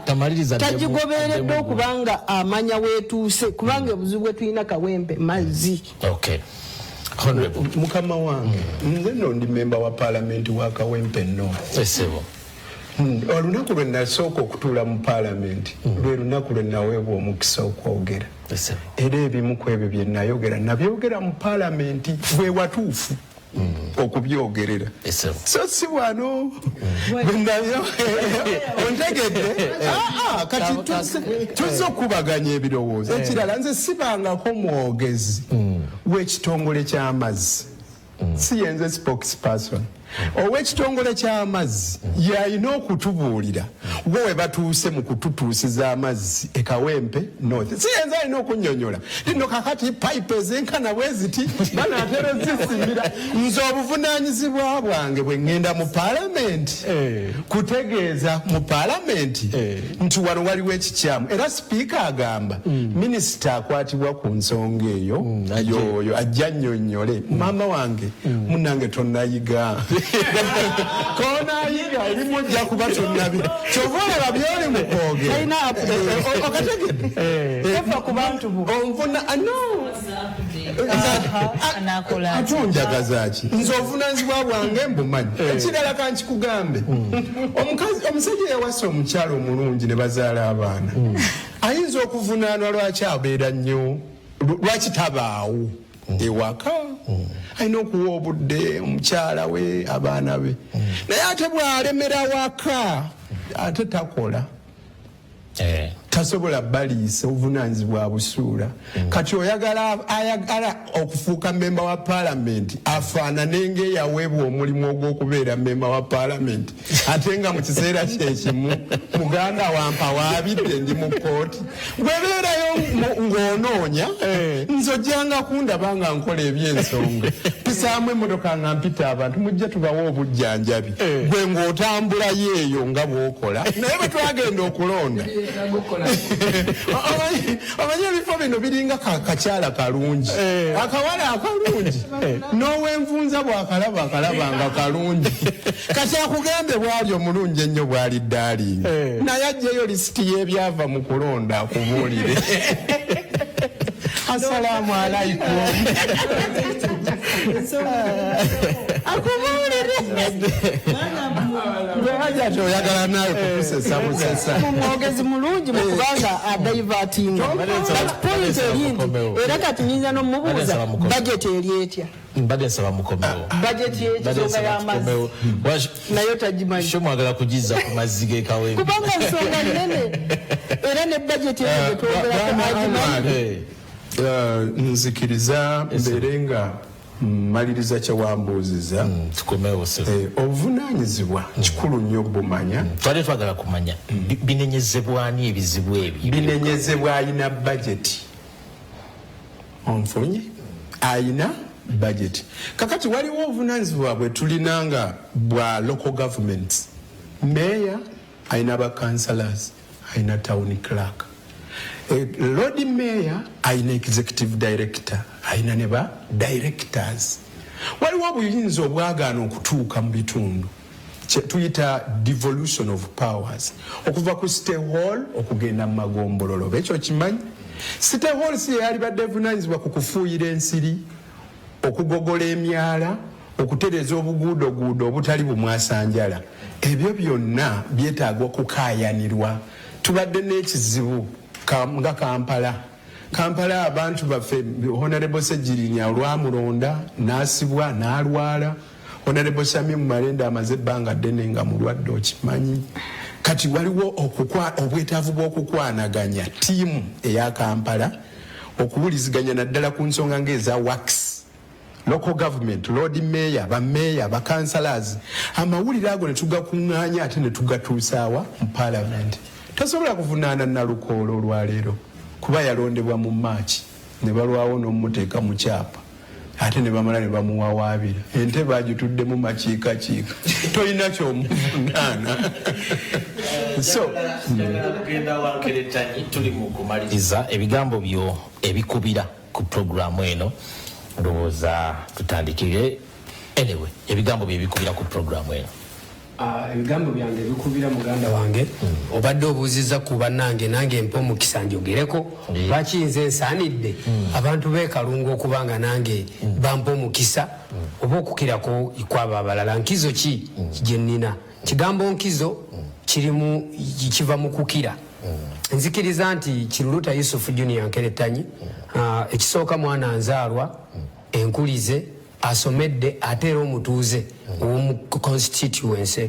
tagigoberedde okubanga amanya weetuuse kubanga obuzibu bwe tulina Kawempe mazzi mukama wange nze nno ndi memba wa parliament wa Kawempe North olunaku lwe nasooka okutuula mu parliament lwe lunaku lwe naweebwa omukisa okwogera era ebimu ku ebyo bye nayogera nabyogera mu parliament bwe watuufu okubyogerera so si wano ontegedde kati tuzze okubaganya ebirowoozo ekirala nze sibangako mwogezi w'ekitongole ky'amazzi si yenze spokesperson ow'ekitongole ky'amazzi yalina okutubuulira we we batuuse mu kututuusiza amazzi e Kawempe North si yenze alina okunnyonnyola lino kakati pipe ezenkana bwe ziti banaatera zisimbira nze obuvunaanyizibwa bwange bwe ŋŋenda mu paalamenti kutegeeza mu paalamenti nti wano waliwo ekikyamu era sipiika agamba minisita akwatibwa ku nsonga eyo yoyo ajja nnyonnyole maama wange munnange tonnayiga konayiga erimu ojja kuba tonnabi kyova olaba byoli mu kwogera okategedde eva ku bantu bo onvuna atonjagaza ki nze obuvunaanyizibwa bwange mbumanyi ekirala kankikugambe omusajja yawasa omukyalo omulungi ne bazaala abaana ayinza okuvunaanwa lwaki abeera nnyo lwaki tabaawo ewaka alina okuwa obudde omukyala we abaana be naye ate bwalemera waka ate takola tasobola baliisa obuvunaanyizibwa busuula kati ayagala okufuuka memba wa paalamenti afaanane ng'eyaweebwa omulimu ogw'okubeera memba wa paalamenti ate nga mu kiseera kyekimu muganda wampa waabidde ndi mu kooti bwebeerayo ng'onoonya nze ojjanga kundaba nga nkola ebyensonga pisaamu emmotoka nga mpita abantu mujja tubawa obujjanjabi gwe ng'otambulayo eyo nga bw'okola naye bwe twagenda okulonda omanyi ebifo bino biringa kakyala kalungi akawala akalungi n'owenvunza bwakalaba akalabanga kalungi kati akugembe bwali omulungi ennyo bwali daalingi naye ajjeyo lisiti y'ebyava mu kulonda akubuulire assalamu alaikum oyagala naye kutusesa musesa omwogezi mulungi mukubanga adaivatinga point erindi era kati nyinza nomubuuza budget eri etya mbadde nsaba mukomewo budget y'ekisonga y'amazzi nayo tagimanyi mwagala kugiza ku mazzi g'e Kawempe kubanga nsonga nnene era ne budget eyo gyetwogerako agimanyi nzikiriza mbeere nga mmaliriza kyewambuuziza tukomewo obuvunaanyizibwa kikulu nnyo bumanya twali twagala kumanya binenyezebwani ebizibu ebyo binenyezebwa ayina bajeti onfunye ayina bajeti kakati waliwo obuvunaanyizibwa bwe tulinanga bwa local governments meya ayina ba councillors ayina town clerk Lord Mayor ayina executive director ayina ne ba directors waliwo obuyinza obwagaana okutuuka mu bitundu tuyita devolution of powers okuva ku State Hall okugenda mu magombololo ekyo kimanyi State Hall si yali badde vunanyizibwa ku kufuuyira ensiri okugogola emyala okutereza obuguudo obutali bumwasanjala ebyo byonna byetaagwa kukaayanirwa tubadde n'ekizibu nga Kampala abantu baffe Honorable Sejirinya olwamulonda n'asibwa n'alwala Honorable Shamim Malenda amaze ebbanga ddene nga mulwadde okimanyi kati waliwo obwetaavu bw'okukwanaganya ttiimu eya Kampala okuwuliziganya naddala ku nsonga ng'eza wax local government lord mayor bameya bakansalers amawulire ago ne tugakuŋŋaanya ate ne tugatuusaawa mu parliament tasobola kuvunaana Nalukoolo olwaleero kuba yalondebwa mu March ne balwawo n'omuteeka mu kyapa ate ne bamala ne bamuwawaabira ente baagituddemu makiikakiika tolina kyomuvunaana so tugenda wankeretanyi tuli mu kumaliriza ebigambo byo ebikubira ku programu eno ndowooza tutandikire anyway ebigambo bye bikubira ku programu eno ebigambo byange bikubira muganda wange obadde obuuziza ku bannange nange mpa omukisa njogereko lwaki nze nsaanidde abantu beekalunga okubanga nange bampa omukisa oba okukirako ikwabo abalala nkizo ki gye nnina kigambo nkizo kiva mu kukira nzikiriza nti Kiruluta Yusufu Junior Nkeretanyi ekisooka mwana nzaalwa enkulize asomedde ate era omutuuze omu constituency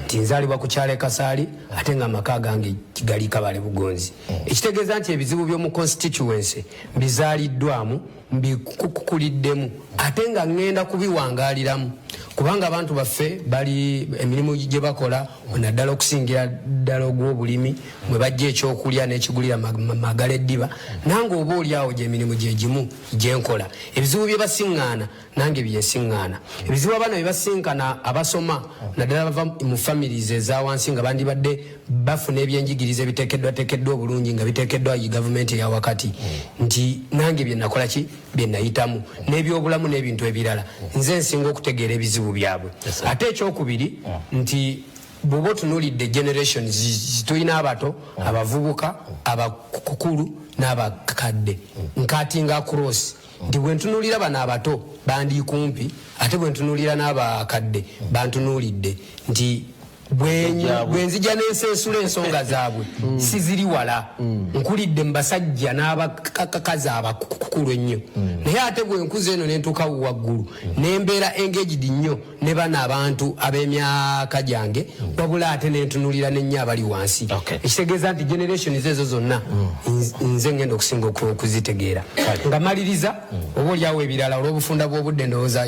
tinzaalibwa ku kyalo Kasaali ate nga amaka gange Kigali Kabale Bugonzi ekitegeeza nti ebizibu by'omu constituency bizaaliddwamu mbikukuliddemu ate nga ngenda kubiwangaaliramu kubanga abantu baffe bali emirimu gye bakola naddala okusingira ddala ogw'obulimi mwe bajja ekyokulya n'ekigulira magala eddiba nange oba oliawo gy'emirimu gye gimu gyenkola ebizibu bye basiŋŋaana nange byensiŋŋaana ebizibu abaana bye basinkana abasoma naddala bava mu families eza wansi nga bandibadde bafuna ebyenjigiriza ebiteekeddwateekeddwa obulungi nga biteekeddwa yi gavumenti eya wakati nti nange bye nakola ki bye nayitamu n'ebyobulamu n'ebintu ebirala nze nsinga okutegeera ebizibu byabwe ate ekyokubiri nti bw'oba otunuulidde generations tulina abato abavubuka abakukulu n'abakadde nkatinga across nti bwe ntunuulira bano abato bandi kumpi ate bwe ntunuulira n'abakadde bantunuulidde nti bwe nzija n'ensensula ensonga zaabwe siziri wala nkulidde mu basajja n'abakazi abakukulu ennyo naye ate bwe nkuza eno ne ntuuka waggulu n'embeera engaged nnyo ne bano abantu ab'emyaka gyange wabula ate ne ntunuulira n'ennyo abali wansi ekitegeeza nti generations ezo zonna nze ngenda okusinga okuzitegeera nga maliriza oba oliawo ebirala olw'obufunda bw'obudde ndowooza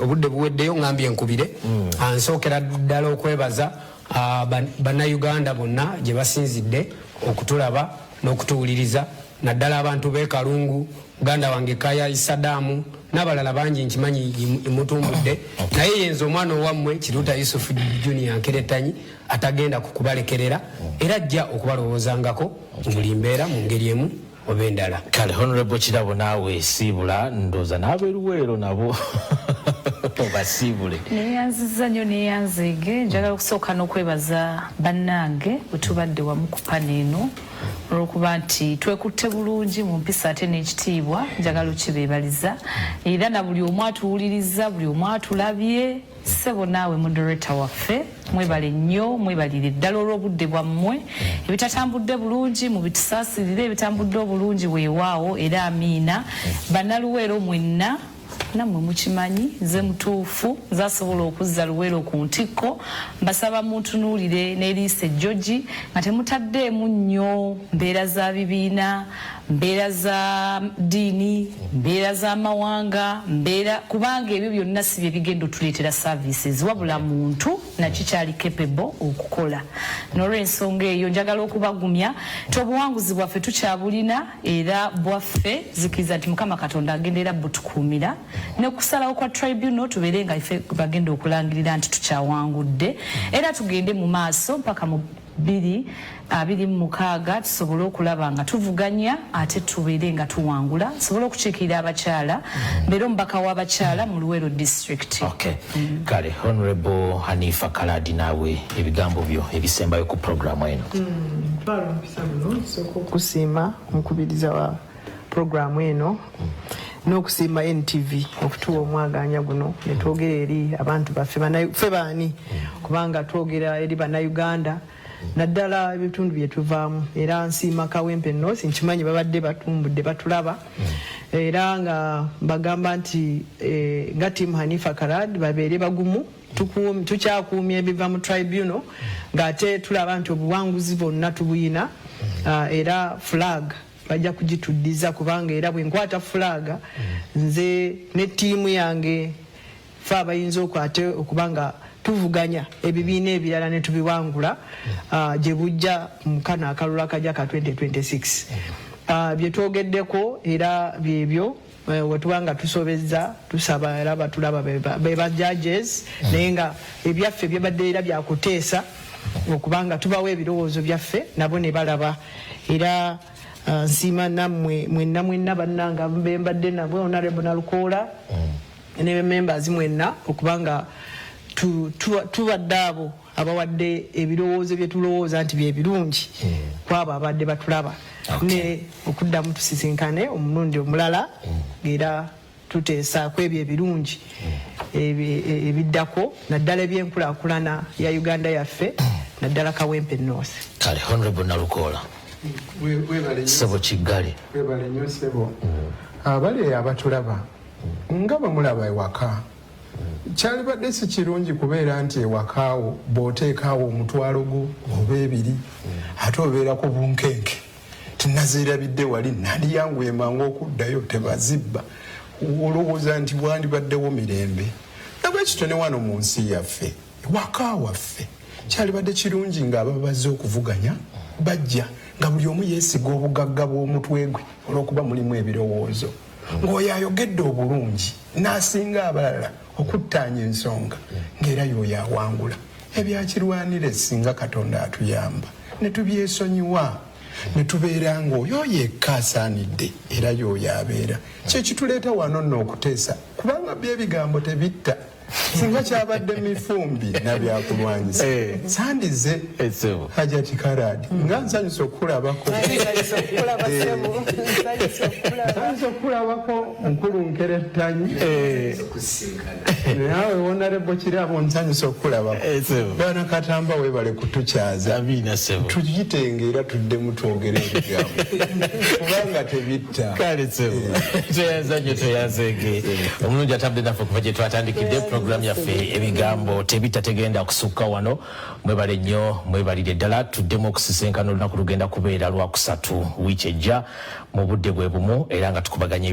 obudde buweddeyo ngambye enkubire ansookera ddala okwebaza bannayuganda bonna gye basinzidde okutulaba n'okutuwuliriza naddala abantu b'ekalungu muganda wange Kaya Isadaamu n'abalala bangi nkimanyi imutumbudde naye yenze omwana owammwe Kiruluta Yusufu Junior Nkeretanyi atagenda kukubalekerera era ajja okubalowoozangako buli mbeera mu ngeri emu oba endala kale Honorable Kirabo naawe siibula ndooza n'abeeruweero nabo basiibule neyanziza nnyo neyanzige njagala okusooka n'okwebaza bannange bwe tubadde wamu ku pana eno olw'okuba nti twekutte bulungi mu mpisa ate n'ekitiibwa njagala okibeebaliza era na buli omu atuwuliriza buli omu atulabye ssebo naawe moderator waffe mwebale nnyo mwebalire ddala olw'obudde bwammwe ebitatambudde bulungi mu bitusaasirire ebitambudde obulungi weewaawo era amiina bannaluweero mwenna nammwe mukimanyi nze mutuufu nzasobola okuzza luweero ku ntikko mbasaba muntunuulire n'eriisa ejjogi nga temutaddeemu nnyo mbeera za bibiina mbeera za ddiini mbeera z'amawanga kubanga ebyo byonna si bye bigenda otuleetera services wabula muntu nakikyali capable okukola n'olw'ensonga eyo njagala okubagumya ti obuwanguzi bwaffe tukyabulina era bwaffe zikiriza nti Mukama Katonda agendera butukuumira nekusalawo kwa tribunal tubeere nga ife bagenda okulangirira nti tukyawangudde era tugende mu maaso mpaka mu 26 tusobole okulaba nga tuvuganya ate tubeere nga tuwangula tusobole okukiikirira abakyala mbeera omubaka w'abakyala mu Luweero district. Okay. Kale Honorable Hanifa Kaladi naawe ebigambo byo ebisembayo ku programu eno. Okusiima omukubiriza wa programu eno n'okusiima NTV okutuwa omwaganya guno ne twogera eri abantu baffe baani kubanga twogera eri bannayuganda naddala ebitundu bye tuvaamu era nsiima Kawempe North nkimanyi babadde batumbudde batulaba era nga bagamba nti nga tiimu Hanifa Kaladi babeere bagumu tukyakuumya ebiva mu tribunal ng'ate tulaba nti obuwanguzi bwonna tubuyina era flag bajja kugituddiza kubanga era bwe nkwata flag nze ne ttiimu yange fe abayinza okwate okubanga tuvuganya ebibiina ebirala ne tubiwangula gye bujja mu kano akalulu akajja ka 2026 bye twogeddeko era byebyo wetubanga tusobezza tusaba era batulaba beba judges naye nga ebyaffe byabadde era byakuteesa okubanga tubawo ebirowoozo byaffe nabo ne balaba era nsiima nammwe mwenna bannanga mbembadde nabwe Honorable Nalukoola ne members mwenna okubanga tubadde abo abawadde ebirowoozo bye tulowooza nti bye birungi kwabo abadde batulaba ne okuddamu tusisinkane omulundi omulala era tuteesa ku ebyo ebirungi ebiddako naddala ebyenkulaakulana ya Uganda yaffe naddala Kawempe North. Kale Honorable Nalukoola Sebo Kigali webale nnyo Sebo abali abatulaba nga bamulaba ewaka kyalibadde si kirungi kubeera nti ewakaawo bw'oteekaawo omutwalo gwo oba ebiri ate obeerako bunkenke tinazeerabidde wali nandiyanguye mangu okuddayo tebazibba olowooza nti wandibaddewo mirembe nabwekityo ne wano mu nsi yaffe ewaka waffe kyalibadde kirungi ng'ababa bazze okuvuganya bajja nga buli omu yeesiga obugagga bw'omutwe gwe olw'okuba mulimu ebirowoozo ng'oyo ayogedde obulungi n'asinga abalala okuttaanya ensonga ng'era y'oyo awangula ebyakirwanire singa Katonda atuyamba ne tubyesonyiwa ne tubeera ng'oyo yekka asaanidde era y'oyo abeera kyekituleeta wano nno okuteesa kubanga by'ebigambo tebitta singa kyabadde mifumbi nabyakulwanyisa sandize Hajati Kaladi nga nsanyusa okulabako nkulu nkerettanyi nawe Honorable Kirabo nsanyusa okulabako bwana Katamba webale kutukyaza tuyitengeera tuddemu twogere ebigambo kubanga tebitta kale toyanzege omulungi atambudde naffe okuva gye twatandikidde program yaffe ebigambo tebita tegenda kusukka wano mwebale nnyo mwebalire ddala tuddemu okusisinkana olunaku lugenda kubeera lwakusatu wiiki ejja mu budde bwe bumu era nga tukubaganya